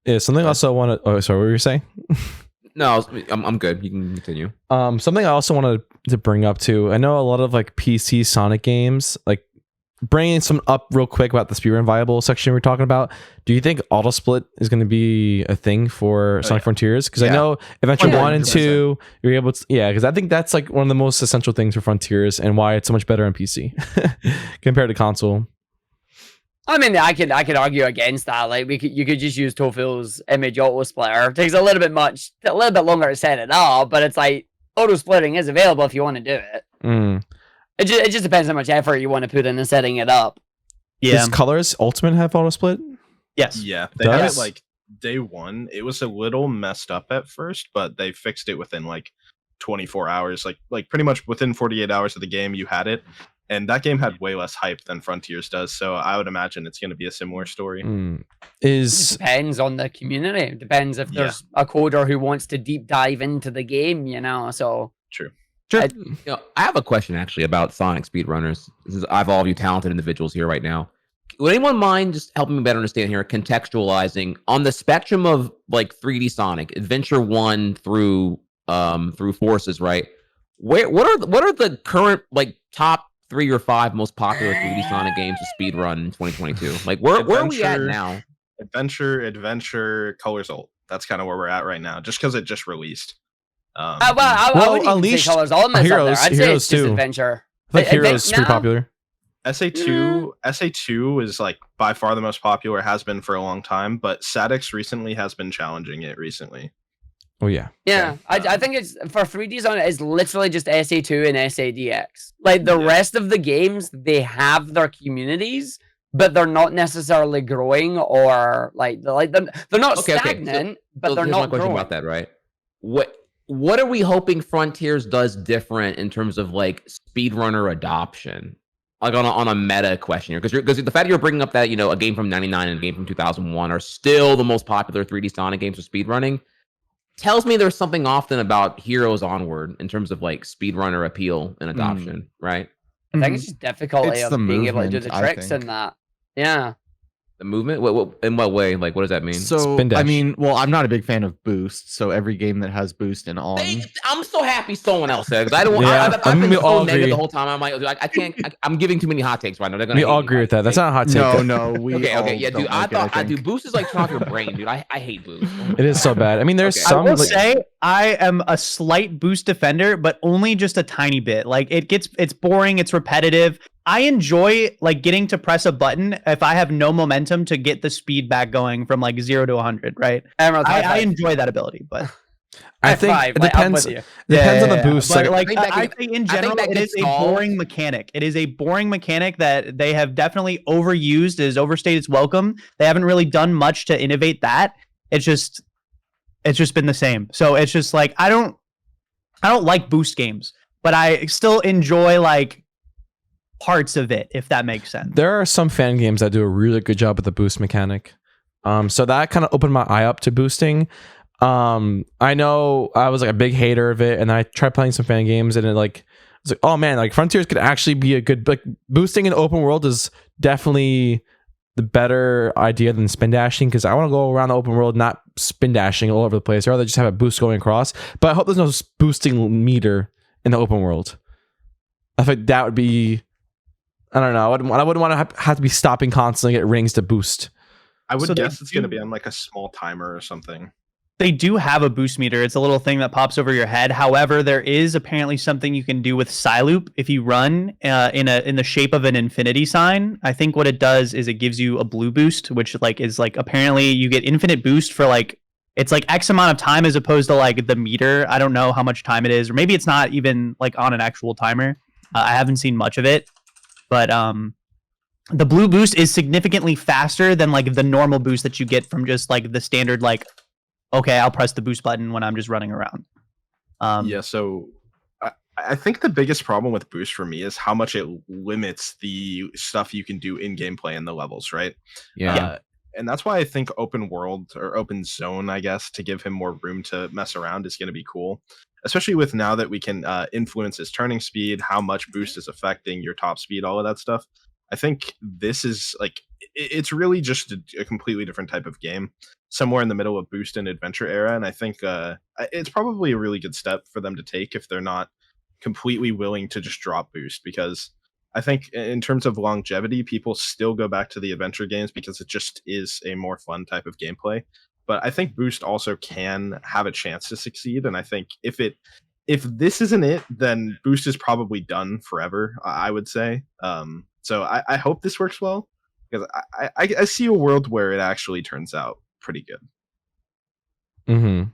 I also want to. Oh, sorry, what were you saying? No, I'm good. You can continue. Something I also wanted to bring up too. I know a lot of like PC Sonic games, like bringing some up real quick about the speedrun viable section we're talking about. Do you think auto split is going to be a thing for Sonic Frontiers? Because I know Adventure 1 and 2, you're able to, because I think that's like one of the most essential things for Frontiers and why it's so much better on PC compared to console. I mean, I could argue against that. Like, you could just use Tofil's image auto splitter. It takes a little bit longer to set it up, but it's like auto splitting is available if you want to do it. It just depends how much effort you want to put into setting it up. Yeah. Does Colors Ultimate have auto split? Yes. Yeah, they had it like day one. It was a little messed up at first, but they fixed it within like 24 hours. Like pretty much within 48 hours of the game, you had it. and that game had way less hype than Frontiers does. So I would imagine it's going to be a similar story. It depends on the community. It depends if there's a coder who wants to deep dive into the game, so True. Sure. I have a question actually about Sonic speedrunners. I have all of you talented individuals here right now. Would anyone mind just helping me better understand here, contextualizing on the spectrum of like 3D Sonic, Adventure 1 through Forces, right? What are the current like top 3 or 5 most popular 3D Sonic games to speedrun in 2022? Like where are we at now? Adventure, Colors Ult. That's kind of where we're at right now, just because it just released. I wouldn't even say Colors Ultimate's up there. I'd say it's just Adventure. I think Heroes is pretty popular. SA2 is like by far the most popular, has been for a long time, but Savac recently has been challenging it recently. Oh yeah. Yeah, I think it's for 3D Sonic, it's literally just SA2 and SADX. Like the rest of the games, they have their communities, but they're not necessarily growing or like they're not stagnant, but they're here's not my question growing. about that, right? What are we hoping Frontiers does different in terms of like speedrunner adoption? Like on a meta question here, because the fact you're bringing up that a game from '99 and a game from 2001 are still the most popular 3D Sonic games for speedrunning, tells me there's something often about Heroes onward in terms of like speedrunner appeal and adoption, right? I think it's just difficulty It's of the being able to do movement, the I tricks think. and that. Yeah. The movement? What in what way? Like, what does that mean? So Spin dash. I mean, well, I'm not a big fan of boost. So every game that has boost and on, I'm so happy someone else said because I don't. Yeah, I've been we so all negative agree. the whole time. I'm like, I can't. I'm giving too many hot takes right now. They're gonna. We hate all me, agree right? with that. That's not a hot take. no, we Okay, yeah, don't dude. I like thought, it, dude, boost is like turn off your brain, dude. I hate boost. It is so bad. I mean, there's Okay. some. I will like- say I am a slight boost defender, but only just a tiny bit. Like it's boring, it's repetitive. I enjoy like getting to press a button if I have no momentum to get the speed back going from like 0 to 100, right? Emerldd, high I five. enjoy that ability, but I think five, it like, I'm depends. with you. Depends on the boost. But Like, like, I I think think in that general, it gets is a solved. boring mechanic. It is a boring mechanic that they have definitely overused. It has overstayed its welcome. They haven't really done much to innovate that. It's just been the same. So it's just like I don't like boost games, but I still enjoy like parts of it, if that makes sense. there are some fan games that do a really good job with the boost mechanic. So that kind of opened my eye up to boosting. I know I was like a big hater of it, and I tried playing some fan games, and it's like, oh man, like Frontiers could actually be a good, like boosting in open world is definitely the better idea than spin dashing, because I want to go around the open world not spin dashing all over the place. I'd rather just have a boost going across. But I hope there's no boosting meter in the open world. I think that would be, I don't know. I wouldn't want to have to be stopping constantly at rings to boost. I would So they guess it's going to do- be on like a small timer or something. They do have a boost meter. It's a little thing that pops over your head. However, there is apparently something you can do with Psyloop if you run in the shape of an infinity sign. I think what it does is it gives you a blue boost, which is apparently you get infinite boost for like it's like X amount of time as opposed to like the meter. I don't know how much time it is, or maybe it's not even like on an actual timer. I haven't seen much of it, but the blue boost is significantly faster than like the normal boost that you get from just like the standard like, okay, I'll press the boost button when I'm just running around. Yeah, so I think the biggest problem with boost for me is how much it limits the stuff you can do in gameplay in the levels, right? Yeah. And that's why I think open world or open zone, I guess, to give him more room to mess around is going to be cool. Especially with now that we can influence his turning speed, how much boost is affecting your top speed, all of that stuff. I think this is like, it's really just a completely different type of game, somewhere in the middle of boost and adventure era. And I think it's probably a really good step for them to take if they're not completely willing to just drop boost, because I think in terms of longevity, people still go back to the adventure games because it just is a more fun type of gameplay. But I think boost also can have a chance to succeed. And I think if this isn't it, then boost is probably done forever, I would say. So I hope this works well, because I see a world where it actually turns out pretty good. Mm-hmm.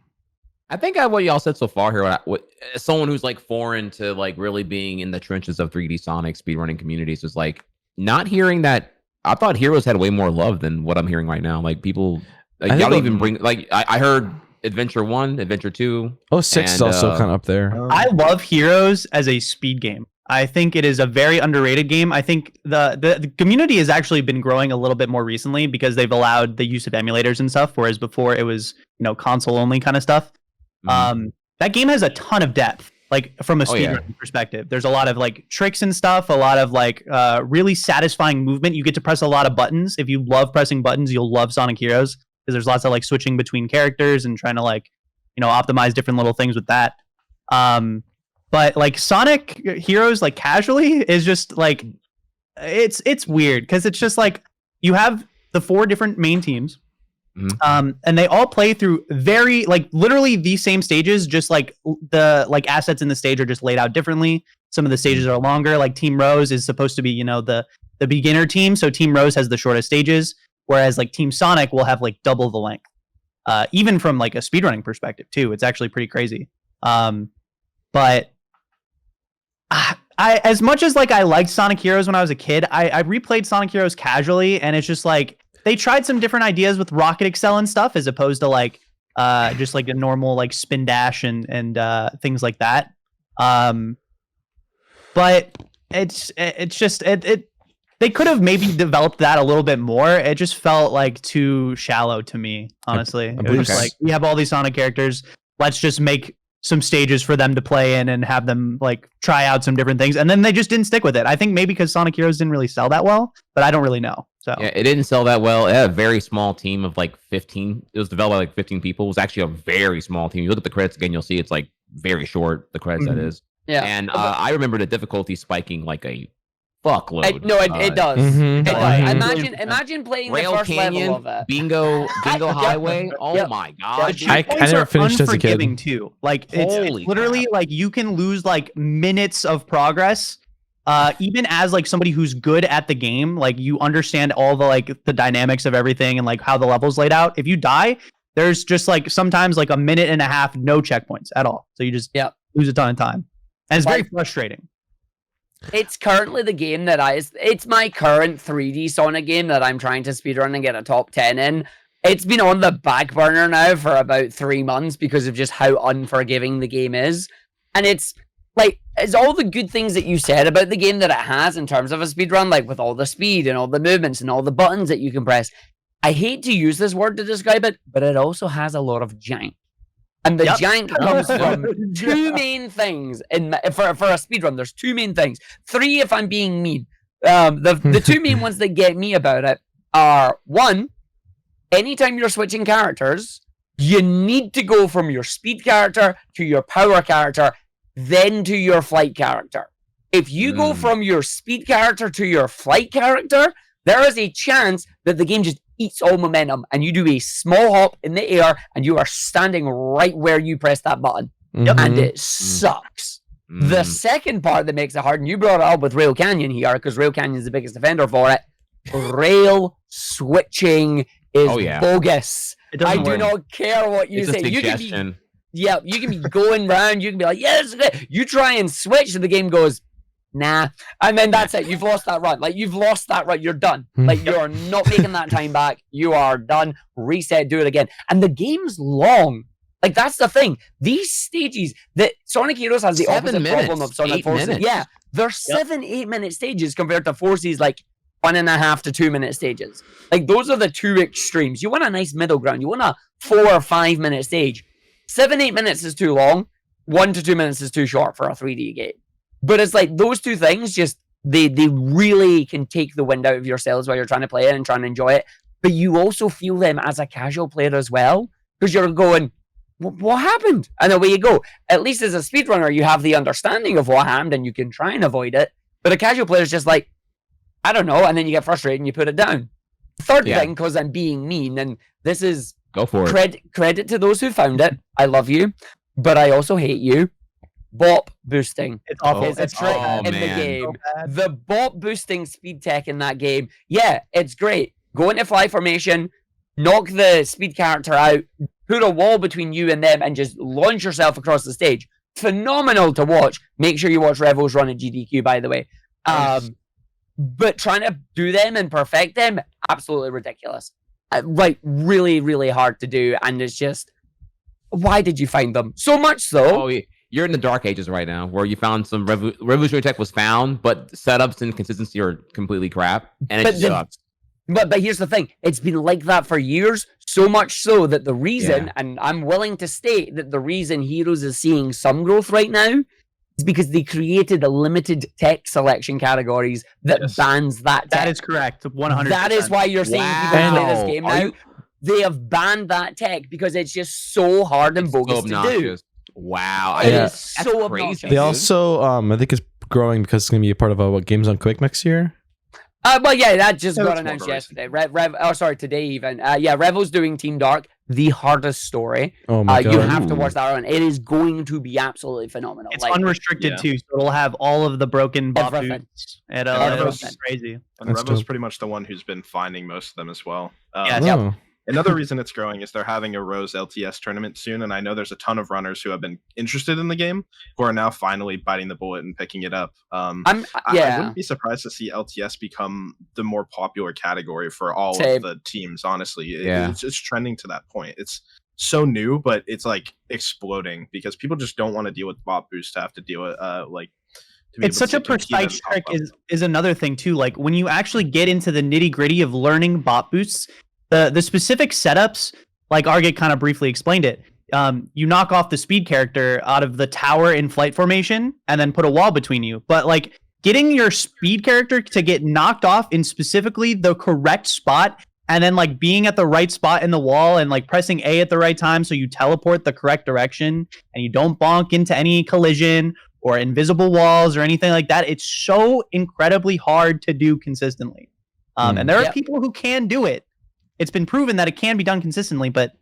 I think what y'all said so far here, as someone who's like foreign to like really being in the trenches of 3D Sonic speedrunning communities, is like not hearing that. I thought Heroes had way more love than what I'm hearing right now. Like people, like, y'all don't even bring like I heard Adventure 1, Adventure 2. 06 is And, also kind of up there. I love Heroes as a speed game. I think it is a very underrated game. I think the community has actually been growing a little bit more recently because they've allowed the use of emulators and stuff, whereas before it was, console only kind of stuff. That game has a ton of depth, like from a speedrunning perspective. There's a lot of like tricks and stuff, a lot of like really satisfying movement. You get to press a lot of buttons. If you love pressing buttons, you'll love Sonic Heroes because there's lots of like switching between characters and trying to like, optimize different little things with that. But like Sonic Heroes, like casually, is just like it's weird because it's just like you have the 4 different main teams. And they all play through very like literally the same stages, just like the like assets in the stage are just laid out differently. Some of the stages are longer. Like Team Rose is supposed to be, the beginner team, so Team Rose has the shortest stages, whereas like Team Sonic will have like double the length. Even from like a speedrunning perspective too, it's actually pretty crazy. But I as much as like I liked Sonic Heroes when I was a kid, I replayed Sonic Heroes casually, and it's just like they tried some different ideas with Rocket Excel and stuff as opposed to like just like a normal like spin dash and things like that. But it's just they could have maybe developed that a little bit more. It just felt like too shallow to me, honestly. It was just like, we have all these Sonic characters. Let's just make some stages for them to play in and have them like try out some different things. And then they just didn't stick with it. I think maybe because Sonic Heroes didn't really sell that well, but I don't really know. So yeah, it didn't sell that well. It had a very small team of like 15. It was developed by like 15 people. It was actually a very small team. You look at the credits again, you'll see it's like very short, the credits that is. Yeah. And I remember the difficulty spiking like a fuckload. It does. It does. Imagine playing Rail the first Canyon, level of it. Bingo Highway. Oh my god! I never finished as a kid. Unforgiving too. Like it's literally like you can lose like minutes of progress. Even as like somebody who's good at the game, like you understand all the like the dynamics of everything and like how the level's laid out. If you die, there's just like sometimes like a minute and a half, no checkpoints at all. So you just lose a ton of time, and it's very frustrating. It's currently the game that it's my current 3D Sonic game that I'm trying to speedrun and get a top 10 in. It's been on the back burner now for about 3 months because of just how unforgiving the game is. And it's like, it's all the good things that you said about the game that it has in terms of a speedrun, like with all the speed and all the movements and all the buttons that you can press. I hate to use this word to describe it, but it also has a lot of jank. And the jank comes from 2 main things for a speedrun. There's 2 main things. 3 if I'm being mean. The 2 main ones that get me about it are, 1, anytime you're switching characters, you need to go from your speed character to your power character, then to your flight character. If you go from your speed character to your flight character, there is a chance that the game just eats all momentum and you do a small hop in the air and you are standing right where you press that button. And it sucks. The second part that makes it hard, and you brought it up with Rail Canyon here because Rail Canyon is the biggest offender for it, rail switching is bogus. I do not care what you say. You can be going around, you can be like, yes, you try and switch and the game goes, nah, and then that's it. You've lost that run. Like you've lost that run. You're done. Like you're not making that time back. You are done. Reset. Do it again. And the game's long. Like that's the thing. These stages that Sonic Heroes has the opposite problem of Sonic Forces. Yeah, they're 7-8 minute stages compared to Forces like 1.5 to 2 minute stages. Like those are the 2 extremes. You want a nice middle ground. You want a 4 or 5 minute stage. 7-8 minutes is too long. 1 to 2 minutes is too short for a 3D game. But it's like those 2 things just they really can take the wind out of your sails while you're trying to play it and trying to enjoy it. But you also feel them as a casual player as well because you're going, what happened? And away you go. At least as a speedrunner, you have the understanding of what happened and you can try and avoid it. But a casual player is just like, I don't know, and then you get frustrated and you put it down. Third thing, because I'm being mean, and this is go for it. Credit to those who found it. I love you, but I also hate you. Bop boosting. It's awful. It's a trick in the game. The bop boosting speed tech in that game, it's great. Go into fly formation, knock the speed character out, put a wall between you and them, and just launch yourself across the stage. Phenomenal to watch. Make sure you watch Revels run at GDQ, by the way. But trying to do them and perfect them, absolutely ridiculous. Really, really hard to do. And it's just, why did you find them? So much so. you're in the dark ages right now, where you found some revolutionary tech was found, but setups and consistency are completely crap, and it sucks. But here's the thing: it's been like that for years, so much so that the reason, and I'm willing to state that the reason Heroes is seeing some growth right now, is because they created a limited tech selection categories that bans that tech. That is correct. 100%. That is why you're seeing people play this game now. They have banned that tech because it's just so hard and bogus to do. Wow, It is so obnoxious. They also, I think, it's growing because it's going to be a part of Games on Quick next year. Well, yeah, that just got announced yesterday. Today even. Revel's doing Team Dark, the hardest story. Oh my god! You have to watch that one. It is going to be absolutely phenomenal. It's unrestricted too, so it'll have all of the broken bot boots. It's crazy. And Revo's pretty much the one who's been finding most of them as well. Oh. Another reason it's growing is they're having a Rose LTS tournament soon, and I know there's a ton of runners who have been interested in the game who are now finally biting the bullet and picking it up. I wouldn't be surprised to see LTS become the more popular category for all of the teams, honestly. It's trending to that point. It's so new, but it's like exploding because people just don't want to deal with bot boost to have to deal with it's such a precise trick is another thing too. Like when you actually get into the nitty-gritty of learning bot boosts, the specific setups, like Argick kind of briefly explained it, you knock off the speed character out of the tower in flight formation and then put a wall between you. But like getting your speed character to get knocked off in specifically the correct spot and then like being at the right spot in the wall and like pressing A at the right time so you teleport the correct direction and you don't bonk into any collision or invisible walls or anything like that. It's so incredibly hard to do consistently. And there are people who can do it. It's been proven that it can be done consistently, but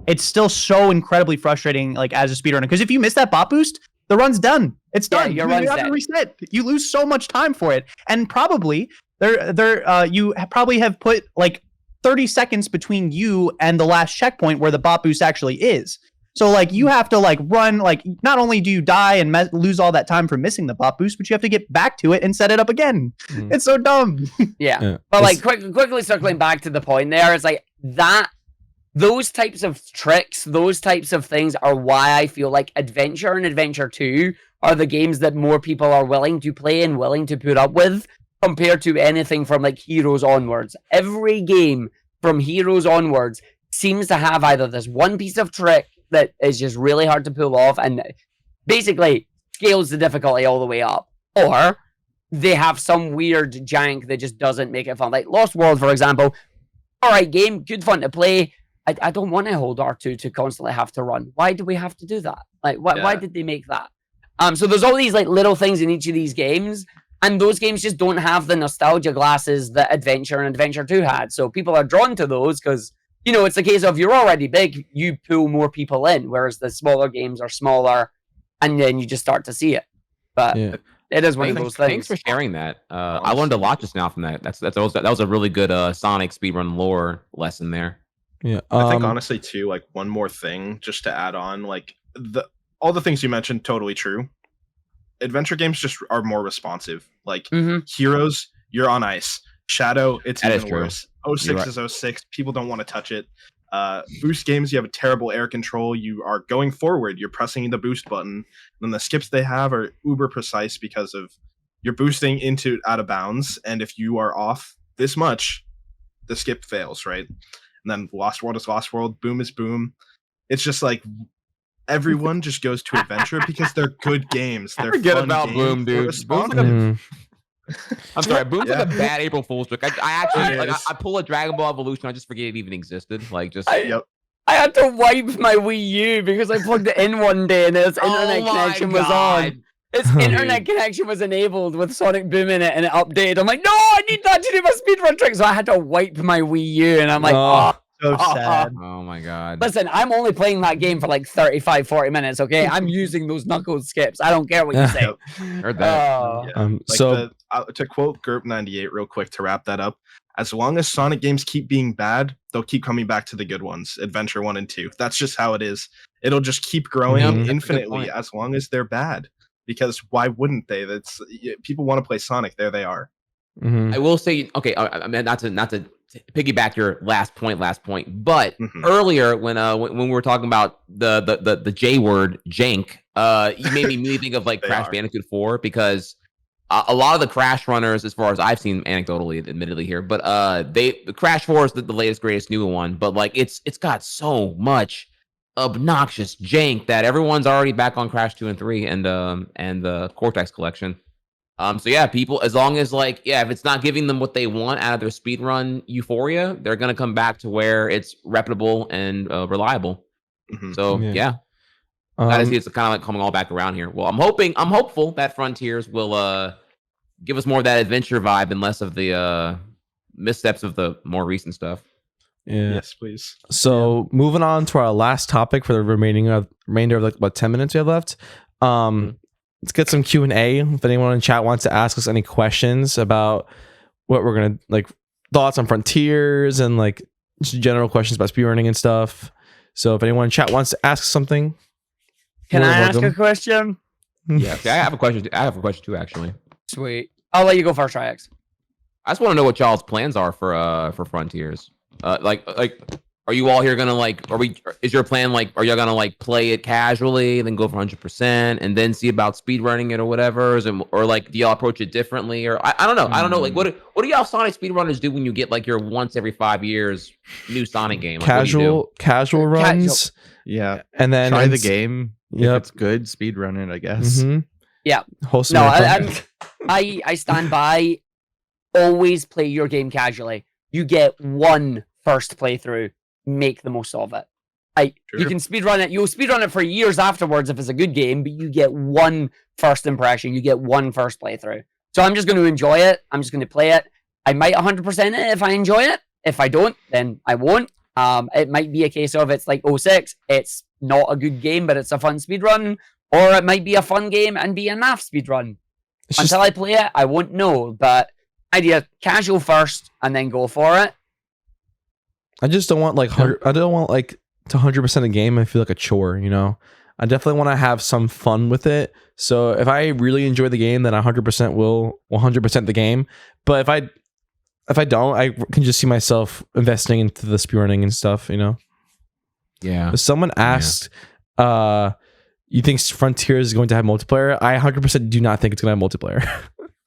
it's still so incredibly frustrating, like as a speedrunner. Because if you miss that bot boost, the run's done. It's done. You have to reset. You lose so much time for it, and probably you probably have put like 30 seconds between you and the last checkpoint where the bot boost actually is. So like you have to like run, like not only do you die and lose all that time for missing the bot boost, but you have to get back to it and set it up again. It's so dumb. But like quickly circling back to the point there, it's like those types of tricks, those types of things are why I feel like Adventure and Adventure 2 are the games that more people are willing to play and willing to put up with compared to anything from like Heroes onwards. Every game from Heroes onwards seems to have either this one piece of trick that is just really hard to pull off and basically scales the difficulty all the way up, or they have some weird jank that just doesn't make it fun. Like Lost World, for example. All right, game, good fun to play. I don't want to hold R2 to constantly have to run. Why do we have to do that? Like, why did they make that? So there's all these like little things in each of these games, and those games just don't have the nostalgia glasses that Adventure and Adventure 2 had. So people are drawn to those because, you know, it's the case of you're already big, you pull more people in, whereas the smaller games are smaller, and then you just start to see it. But it is one of those things. Thanks for sharing that. I learned a lot just now from that. That was a really good Sonic speedrun lore lesson there. Yeah, I think honestly too, like one more thing just to add on, like all the things you mentioned, totally true. Adventure games just are more responsive. Like Heroes, you're on ice. Shadow, it's even worse. 06 is 06. People don't want to touch it. Boost games, you have a terrible air control. You are going forward. You're pressing the boost button. And then the skips they have are uber precise because of you're boosting into out of bounds. And if you are off this much, the skip fails, right? And then Lost World is Lost World. Boom is Boom. It's just like everyone just goes to Adventure because they're good games. They're Forget fun about games. Boom, dude. I'm sorry, Boom's like a bad April Fool's trick. I actually I pull a Dragon Ball Evolution, I just forget it even existed. Like just I had to wipe my Wii U because I plugged it in one day and its internet connection was on. Its internet connection was enabled with Sonic Boom in it, and it updated. I'm like, no, I need that to do my speedrun trick. So I had to wipe my Wii U, and I'm like, so sad. Oh my god. Listen, I'm only playing that game for like 35, 40 minutes, okay? I'm using those knuckles skips. I don't care what you say. Heard that. To quote GURP98 real quick to wrap that up, as long as Sonic games keep being bad, they'll keep coming back to the good ones, Adventure 1 and 2. That's just how it is. It'll just keep growing infinitely as long as they're bad. Because why wouldn't they? That's people want to play Sonic. There they are. I will say, okay, I mean, not to piggyback your last point, but earlier when we were talking about the J word, jank, You made me immediately think of like They Crash are. Bandicoot 4 because a lot of the Crash runners, as far as I've seen anecdotally, admittedly here, but Crash 4 is the latest, greatest new one, but like it's got so much obnoxious jank that everyone's already back on Crash 2 and 3 and the Cortex collection. So yeah, people, as long as like, yeah, if it's not giving them what they want out of their speedrun euphoria, they're gonna come back to where it's reputable and reliable. Mhm. So yeah, I see it's kind of like coming all back around here. Well, I'm hopeful that Frontiers will give us more of that adventure vibe and less of the missteps of the more recent stuff. Yeah. Yes, please. So moving on to our last topic for the remainder of like what 10 minutes we have left. Let's get some Q&A. If anyone in chat wants to ask us any questions about what we're gonna like, thoughts on Frontiers and like just general questions about speedrunning and stuff. So if anyone in chat wants to ask something, Can you're I ask a welcome. question? Yeah, okay, I have a question. I have a question too, actually. Sweet. I'll let you go first, Trihex. I just want to know what y'all's plans are for Frontiers. Like, are you all here gonna like? Is your plan like? Are y'all gonna like play it casually, then go for 100%, and then see about speedrunning it or whatever? Or like, do y'all approach it differently? Or I don't know. I don't know. Like, what do y'all Sonic speedrunners do when you get like your once every 5 years new Sonic game? Like, what do you do? Casual runs. Yeah. And then Try the game. Yep. If it's good, speed run it, I guess. Yeah. Host No, marathon. I stand by. Always play your game casually. You get one first playthrough. Make the most of it. You can speedrun it. You'll speedrun it for years afterwards if it's a good game, but you get one first impression. You get one first playthrough. So I'm just going to enjoy it. I'm just going to play it. I might 100% it if I enjoy it. If I don't, then I won't. It might be a case of it's like 06. It's not a good game, but it's a fun speedrun. Or it might be a fun game and be a naff speedrun. Until I play it, I won't know. But idea, casual first and then go for it. I just don't want like I don't want like to 100% a game. I feel like a chore, you know. I definitely want to have some fun with it. So if I really enjoy the game, then I 100% will 100% the game. But if I don't, I can just see myself investing into the speedrunning and stuff, you know. Yeah. Someone asked, you think Frontiers is going to have multiplayer? I 100% do not think it's going to have multiplayer.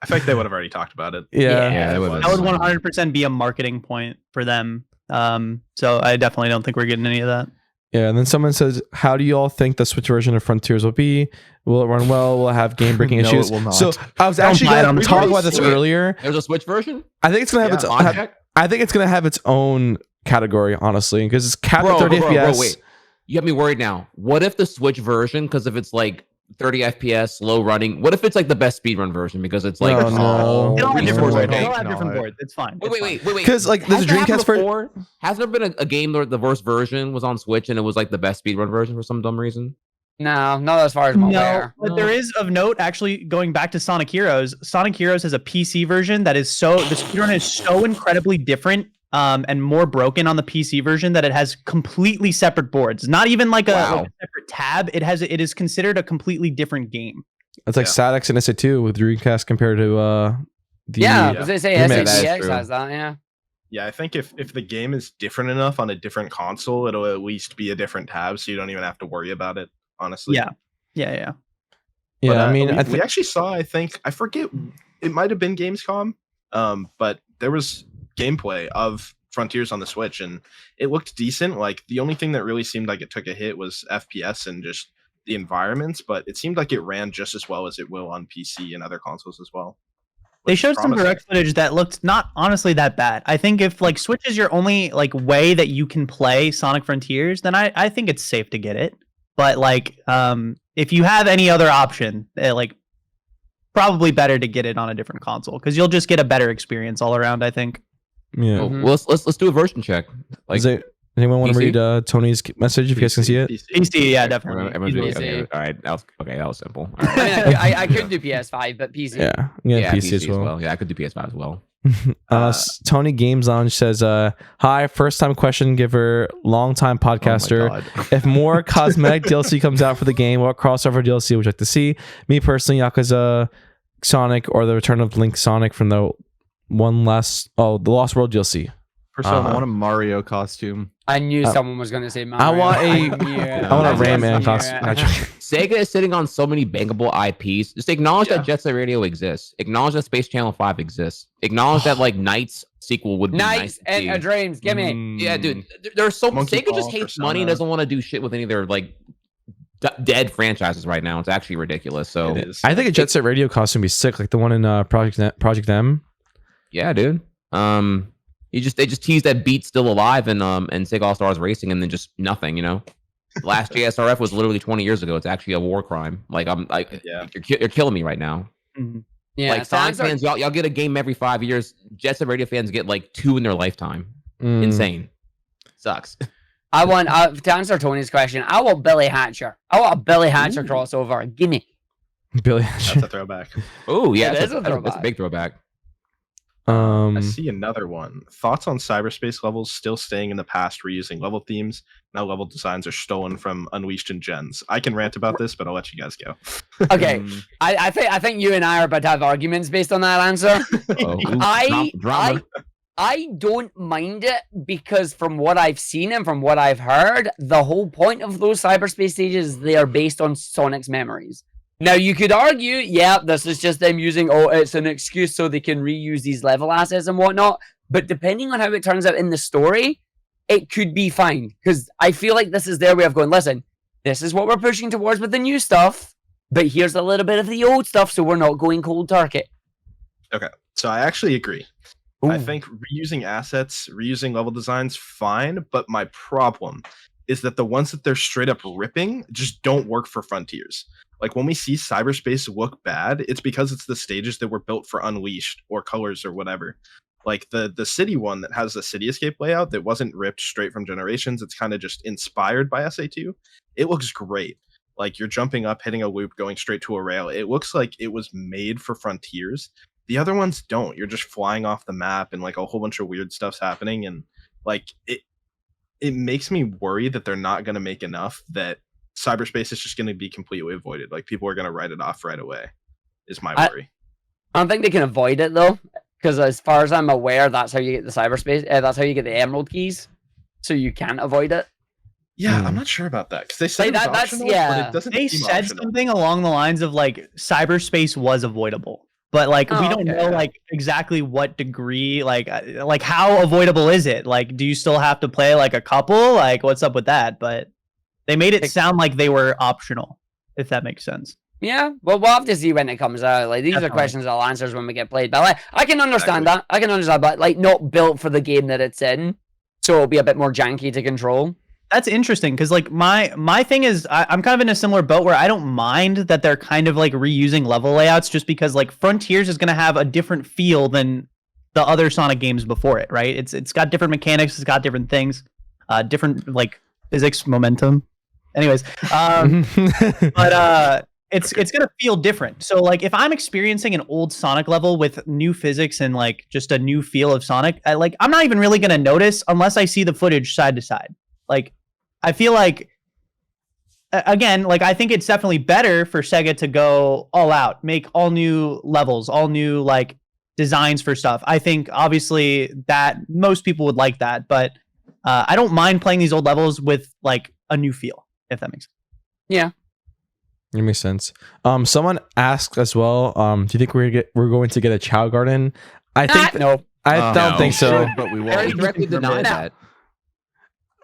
I think they would have already talked about it. Yeah. That would 100% be a marketing point for them. So I definitely don't think we're getting any of that. Yeah, and then someone says, how do you all think the Switch version of Frontiers will be? Will it run well? Will it have game-breaking No, issues? it will not. So I was actually going to talk about this earlier. There's a Switch version? I think it's going to have I think it's going to have its own category, honestly, because it's capped at 30 FPS. Bro, wait. You have me worried now. What if the Switch version, because if it's like 30 FPS, low running, what if it's like the best speedrun version because it's like no. They all have different boards. They all Wait, have different boards. It's fine. wait. Because like there's a Dreamcast version. Has there been a game where the worst version was on Switch and it was like the best speedrun version for some dumb reason? No, not as far as I'm aware. But there is of note, actually, going back to Sonic Heroes. Sonic Heroes has a PC version that is the speedrun is so incredibly different and more broken on the PC version that it has completely separate boards. Not even like a separate tab. It is considered a completely different game. It's like Savac and SA2 with Dreamcast compared to the as they say, remix. SATX has that, yeah. Yeah, I think if the game is different enough on a different console, it'll at least be a different tab, so you don't even have to worry about it, honestly. Yeah. Yeah, But, I mean, we actually saw, I forget, it might have been Gamescom, but there was gameplay of Frontiers on the Switch, and it looked decent. Like, the only thing that really seemed like it took a hit was FPS and just the environments, but it seemed like it ran just as well as it will on PC and other consoles as well. They showed some direct footage that looked not honestly that bad. I think if like Switch is your only like way that you can play Sonic Frontiers, then I think it's safe to get it. But like if you have any other option, like probably better to get it on a different console because you'll just get a better experience all around, I think. Yeah. Well, let's do a version check. Like, anyone want to PC? read Tony's message if you guys can see it? PC, yeah, definitely. Okay, all right. That was simple. All right. I mean, I could do PS5, but PC. Yeah, PC as well. Yeah, I could do PS5 as well. Tony Games Lounge says, hi, first time question giver, long time podcaster. If more cosmetic DLC comes out for the game, what crossover DLC would you like to see? Me personally, Yakuza Sonic or the Return of Link Sonic from the the Lost World DLC. Personally, I want a Mario costume. I knew someone was going to say Mario. I want a Rayman costume. costume. Sega is sitting on so many bankable IPs. Just acknowledge that Jet Set Radio exists. Acknowledge that Space Channel 5 exists. Acknowledge that like Knights sequel would be nice and Dreams. Give me. Yeah, dude. There's so Monkey Sega Ball, just hates Persona. money and doesn't want to do shit with any of their like dead franchises right now. It's actually ridiculous. So It is. I think a Jet Set Radio costume would be sick, like the one in Project M. yeah, dude. They just teased that Beat's still alive and Sega All Stars Racing, and then just nothing. You know, last JSRF was literally 20 years ago. It's actually a war crime. Like you're killing me right now. Mm-hmm. Yeah, Like Sonic fans, y'all get a game every 5 years. Jet Set Radio fans get like 2 in their lifetime. Insane. Sucks. I want to answer Tony's question. I want Billy Hatcher. I want a Billy Hatcher crossover. Gimme. Billy. That's a throwback. Oh yeah, It is that's a throwback. that's a big throwback. I see another one. Thoughts on cyberspace levels still staying in the past, reusing level themes. Now level designs are stolen from Unleashed and Gens. I can rant about this, but I'll let you guys go. Okay, I think you and I are about to have arguments based on that answer. Drama. I don't mind it because from what I've seen and from what I've heard, the whole point of those cyberspace stages, they are based on Sonic's memories. Now, you could argue, yeah, this is just them using, it's an excuse so they can reuse these level assets and whatnot. But depending on how it turns out in the story, it could be fine. Because I feel like this is their way of going, listen, this is what we're pushing towards with the new stuff, but here's a little bit of the old stuff, so we're not going cold turkey. Okay, so I actually agree. I think reusing assets, reusing level designs, fine, but my problem is that the ones that they're straight up ripping just don't work for Frontiers. Like when we see cyberspace look bad, it's because it's the stages that were built for Unleashed or Colors or whatever. Like the city one that has the city escape layout that wasn't ripped straight from Generations, it's kind of just inspired by SA2. It looks great. Like you're jumping up, hitting a loop, going straight to a rail. It looks like it was made for Frontiers. The other ones don't. You're just flying off the map and like a whole bunch of weird stuff's happening, and like it makes me worry that they're not going to make enough, that cyberspace is just going to be completely avoided. Like people are going to write it off right away is my worry. I don't think they can avoid it though, because as far as I'm aware, that's how you get the cyberspace. That's how you get the Emerldd keys, so you can't avoid it. Yeah, I'm not sure about that because they said Like, it was optional, but it doesn't. They seem said optional. something along the lines of like cyberspace was avoidable, but like we don't know like exactly what degree, like how avoidable is it? Like, do you still have to play like a couple? Like, what's up with that? But they made it sound like they were optional, if that makes sense. Yeah, well, we'll have to see when it comes out. Like, these are questions I'll answer when we get played. But like, I can understand that. I can understand, but like, not built for the game that it's in, so it'll be a bit more janky to control. That's interesting because like my thing is I'm kind of in a similar boat where I don't mind that they're kind of like reusing level layouts, just because like Frontiers is going to have a different feel than the other Sonic games before it, right? It's got different mechanics, it's got different things, different like physics, momentum. Anyways, but it's gonna feel different. So like if I'm experiencing an old Sonic level with new physics and like just a new feel of Sonic, I'm not even really gonna notice unless I see the footage side to side. Like I feel like again, like I think it's definitely better for Sega to go all out, make all new levels, all new like designs for stuff. I think obviously that most people would like that, but I don't mind playing these old levels with like a new feel, if that makes sense. Yeah. It makes sense. Someone asked as well, do you think we're going to get a Chow Garden? I think no. I don't think so. But we Very won't. directly denied that.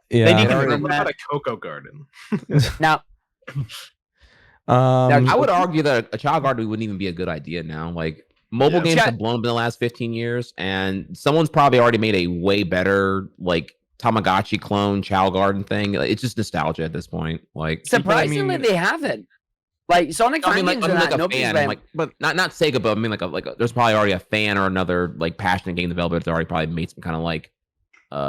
Yeah. They need to What remember about that. a Cocoa Garden? Now, I would argue that a child garden wouldn't even be a good idea now. Like mobile Yeah. games have blown up in the last 15 years, and someone's probably already made a way better like Tamagotchi clone Chow Garden thing. It's just nostalgia at this point. Like surprisingly, they haven't. Like Sonic I mean, fan like, games and like that, a nobody's fan, went, like, but not Sega, but I mean, there's probably already a fan or another like passionate game developer that's already probably made some kind of like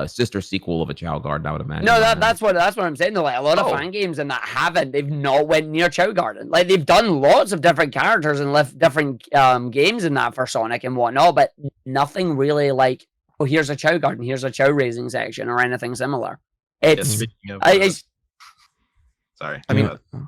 sister sequel of a Chow Garden. I would imagine. No, that's what I'm saying. Though, like a lot of Oh. fan games and that haven't. They've not went near Chow Garden. Like they've done lots of different characters and left different games in that for Sonic and whatnot, but nothing really like, oh, here's a Chow Garden, here's a Chow raising section or anything similar. Yeah, It's speaking of, sorry. I mean, Yeah.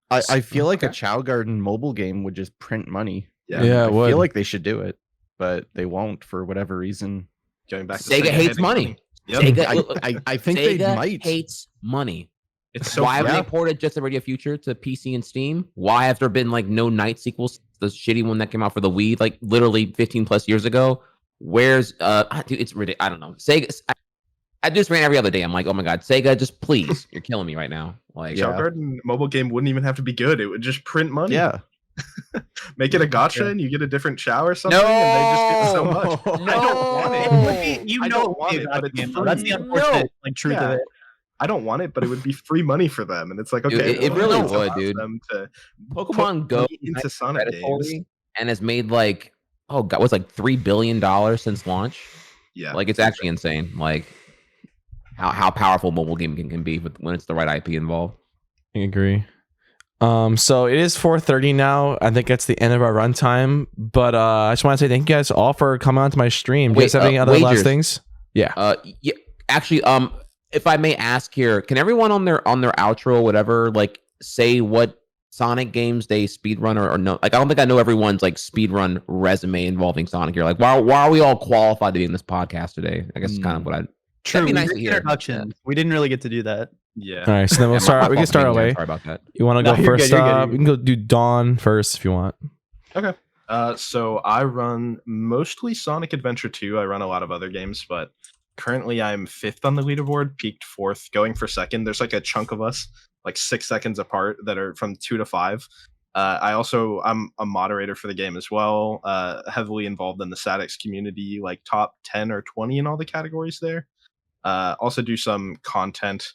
I feel like a Chow Garden mobile game would just print money. Yeah. Yeah, it I would. feel like they should do it, but they won't for whatever reason. Going back to Sega hates hating money. Yep. Sega, I think they Sega might. hates money. It's so Why haven't yeah. they ported Jet Set Radio Future to PC and Steam? Why have there been like no Night sequels? The shitty one that came out for the Wii, like literally 15 plus years ago. Where's dude, it's ridiculous. I don't know. Sega. I just ran every other day. I'm like, oh my god, Sega, just please, you're killing me right now. Like, Shower Garden mobile game wouldn't even have to be good. It would just print money. Yeah. Make it a gotcha and you get a different chow or something, and they just get so much. No. I don't want it. I don't want it, but it's free. That's the unfortunate like truth of it. I don't want it, but it would be free money for them, and it's like, okay, Dude, it really this would, allows dude. them to Pokemon put Go money into Sonic games. predatory and has made like, oh god, what's like $3 billion since launch? Yeah, Like it's actually insane. Like how powerful mobile gaming can be when it's the right IP involved. I agree. So it is 4:30 now. I think that's the end of our runtime. But I just want to say thank you guys all for coming onto my stream. Do you guys have any other last Wagers. things? Yeah. Yeah, actually, if I may ask here, can everyone on their outro or whatever, like say what Sonic games they speedrun or no? Like I don't think I know everyone's like speedrun resume involving Sonic here. Like why are we all qualified to be in this podcast today? I guess it's kind of what I. True. That'd be nice we to did hear. introduction. We didn't really get to do that. yeah. All right. So then we'll Yeah, start. my We can fault for start being here. away. Sorry about that. You want to No, go you're first? good, you're good. We can go do Dawn first if you want. So I run mostly Sonic Adventure 2. I run a lot of other games, but currently I'm 5th on the leaderboard, peaked 4th, going for 2nd. There's like a chunk of us, like 6 seconds apart, that are from 2 to 5. I'm a moderator for the game as well, heavily involved in the Savac community, like top 10 or 20 in all the categories there. Also do some content,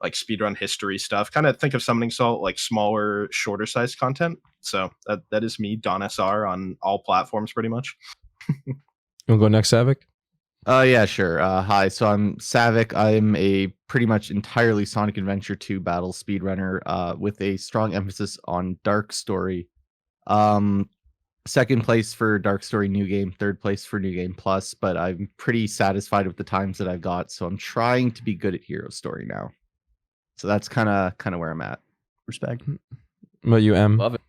like speedrun history stuff. Kind of think of Summoning Salt, like smaller, shorter sized content. So that is me, DawnSR, on all platforms pretty much. You want to go next, Savac? Yeah, sure. Hi, so I'm Savac. I'm a pretty much entirely Sonic Adventure 2 battle speedrunner with a strong emphasis on Dark Story. 2nd place for Dark Story New Game, 3rd place for New Game Plus, but I'm pretty satisfied with the times that I've got, so I'm trying to be good at Hero Story now. So that's kind of where I'm at. Respect. What about you, M? Love it.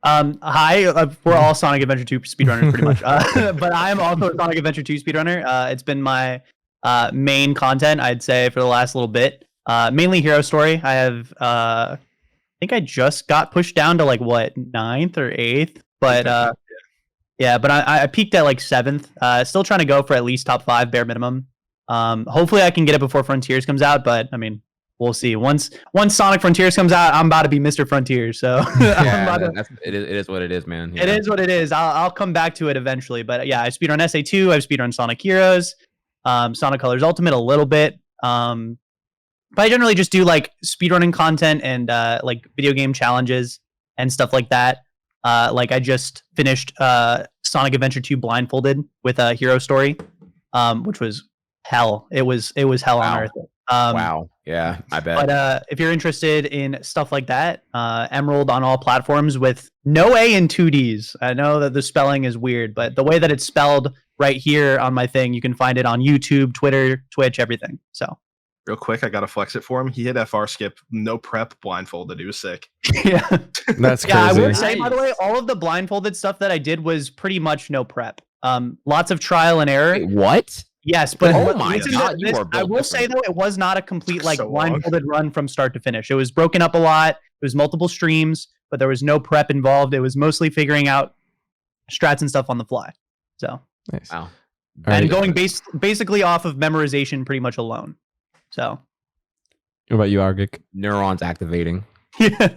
Hi, we're all Sonic Adventure 2 speedrunners pretty much. But I am also a Sonic Adventure 2 speedrunner. It's been my main content, I'd say, for the last little bit. Mainly Hero Story. I have, I think I just got pushed down to like, what, 9th or 8th? But yeah, but I peaked at like 7th. Still trying to go for at least top 5, bare minimum. Hopefully I can get it before Frontiers comes out, but I mean, we'll see. Once Sonic Frontiers comes out, I'm about to be Mr. Frontier. So Yeah, it is what it is, man. it is what it is. I'll come back to it eventually. But yeah, I speedrun SA2. I've speedrun Sonic Heroes, Sonic Colors Ultimate a little bit. But I generally just do like speedrunning content and like video game challenges and stuff like that. Like I just finished Sonic Adventure 2 blindfolded with a Hero Story, which was hell. It was hell Wow. on earth. Wow. Yeah, I bet. But if you're interested in stuff like that, Emerldd on all platforms with no A in 2Ds. I know that the spelling is weird, but the way that it's spelled right here on my thing, you can find it on YouTube, Twitter, Twitch, everything. So Real quick, I gotta flex it for him. He hit FR skip, no prep, blindfolded. He was sick. yeah, That's yeah. I crazy. would say, by the way, all of the blindfolded stuff that I did was pretty much no prep. Lots of trial and error. Wait, what? Yes, but Oh but my listen God, to you this. are built I will say different. though, it was not a complete like So long. blindfolded run from start to finish. It was broken up a lot. It was multiple streams, but there was no prep involved. It was mostly figuring out strats and stuff on the fly. So Nice. Wow. All and right. going basically off of memorization pretty much alone. So What about you, Argick? Neurons activating. yeah.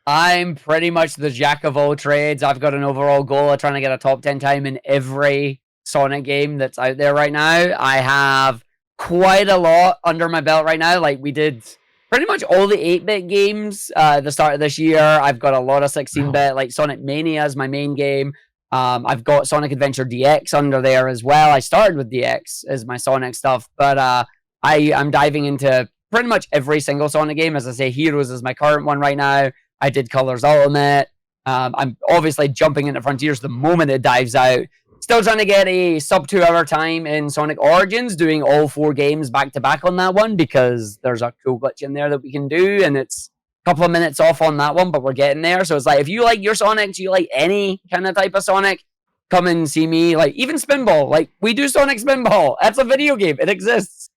I'm pretty much the jack of all trades. I've got an overall goal of trying to get a top 10 time in every Sonic game that's out there right now. I have quite a lot under my belt right now. Like we did pretty much all the 8-bit games at the start of this year. I've got a lot of 16-bit, like Sonic Mania is my main game. I've got Sonic Adventure DX under there as well. I started with DX as my Sonic stuff, but I'm diving into pretty much every single Sonic game. As I say, Heroes is my current one right now. I did Colors Ultimate. I'm obviously jumping into Frontiers the moment it dives out. Still trying to get a sub 2-hour time in Sonic Origins, doing all 4 games back to back on that one because there's a cool glitch in there that we can do, and it's a couple of minutes off on that one, but we're getting there. So it's like, if you like your Sonic, do you like any kind of type of Sonic, come and see me. Like even Spinball, like we do Sonic Spinball. That's a video game. It exists.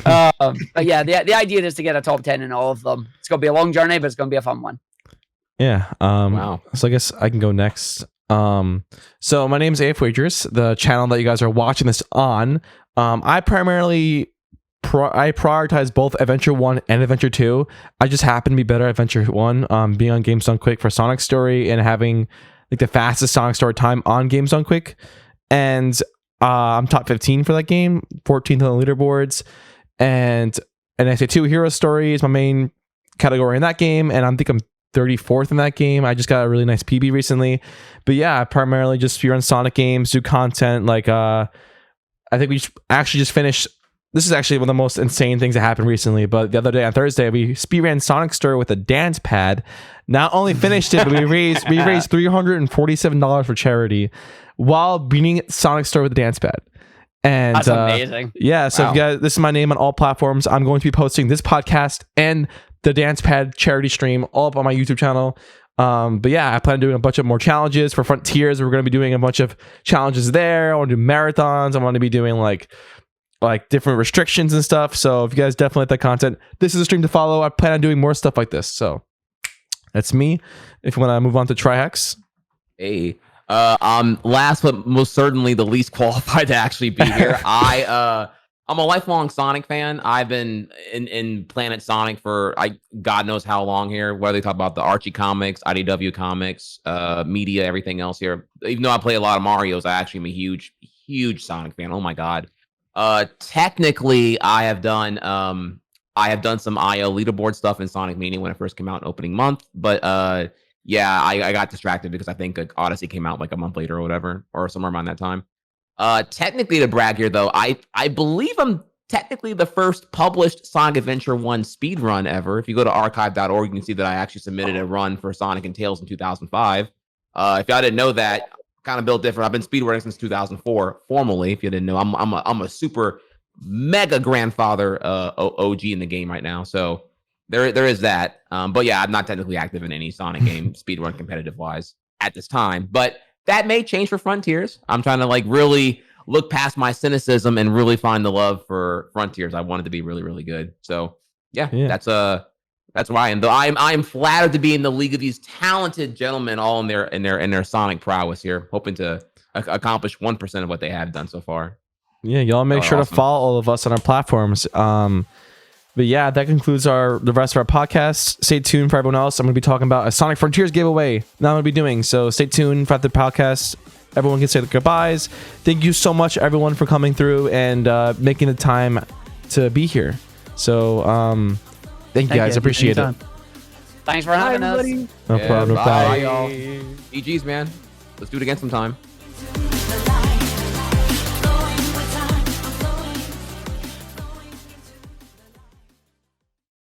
But yeah, the idea is to get a top 10 in all of them. It's gonna be a long journey, but it's gonna be a fun one. Yeah. Wow. So I guess I can go next. So my name is AFWagers, the channel that you guys are watching this on. I primarily prioritize both Adventure 1 and Adventure 2. I just happen to be better at Adventure 1, being on Games Done Quick for Sonic Story and having like the fastest Sonic Story time on Games Done Quick. And I'm top 15 for that game, 14th on the leaderboards. And SA2 Hero Story is my main category in that game, and I think I'm 34th in that game. I just got a really nice PB recently. But yeah, I primarily just speedrun Sonic games, do content. Like I think we actually just finished. This is actually one of the most insane things that happened recently. But the other day on Thursday, we speedran Sonic Story with a dance pad. Not only finished it, but we raised $347 for charity while beating Sonic Story with a dance pad. And That's amazing. Yeah, so if you guys, this is my name on all platforms. I'm going to be posting this podcast and the dance pad charity stream all up on my YouTube channel. But yeah, I plan on doing a bunch of more challenges for Frontiers. We're going to be doing a bunch of challenges there. I want to do marathons. I want to be doing like different restrictions and stuff. So if you guys definitely like that content, this is a stream to follow. I plan on doing more stuff like this. So that's me. If you want to move on to Trihex. Hey. Last but most certainly the least qualified to actually be here. I'm a lifelong Sonic fan. I've been in Planet Sonic for God knows how long here. Whether they talk about the Archie comics, IDW comics, media, everything else here. Even though I play a lot of Marios, I actually am a huge Sonic fan. Oh my god. Technically, I have done some IO leaderboard stuff in Sonic Mania when it first came out in opening month, but yeah, I got distracted because I think Odyssey came out like a month later or whatever, or somewhere around that time. Technically, to brag here though, I believe I'm technically the first published Sonic Adventure 1 speedrun ever. If you go to archive.org, you can see that I actually submitted a run for Sonic and Tails in 2005. If y'all didn't know that, kind of built different. I've been speedrunning since 2004, formally. If you didn't know, I'm a super mega grandfather OG in the game right now. So there is that. But yeah, I'm not technically active in any Sonic game speedrun competitive wise at this time. But that may change for Frontiers. I'm trying to like really look past my cynicism and really find the love for Frontiers. I want it to be really, really good. So yeah. That's where I am. Though I'm flattered to be in the league of these talented gentlemen, all in their Sonic prowess here, hoping to accomplish 1% of what they have done so far. Yeah, y'all make sure to follow all of us on our platforms. But yeah, that concludes the rest of our podcast. Stay tuned for everyone else. I'm going to be talking about a Sonic Frontiers giveaway that I'm going to be doing. So stay tuned for the podcast. Everyone can say the goodbyes. Thank you so much, everyone, for coming through and making the time to be here. So thank you guys. Appreciate it. Thanks for having us. No problem. Bye, y'all. GG's, man. Let's do it again sometime.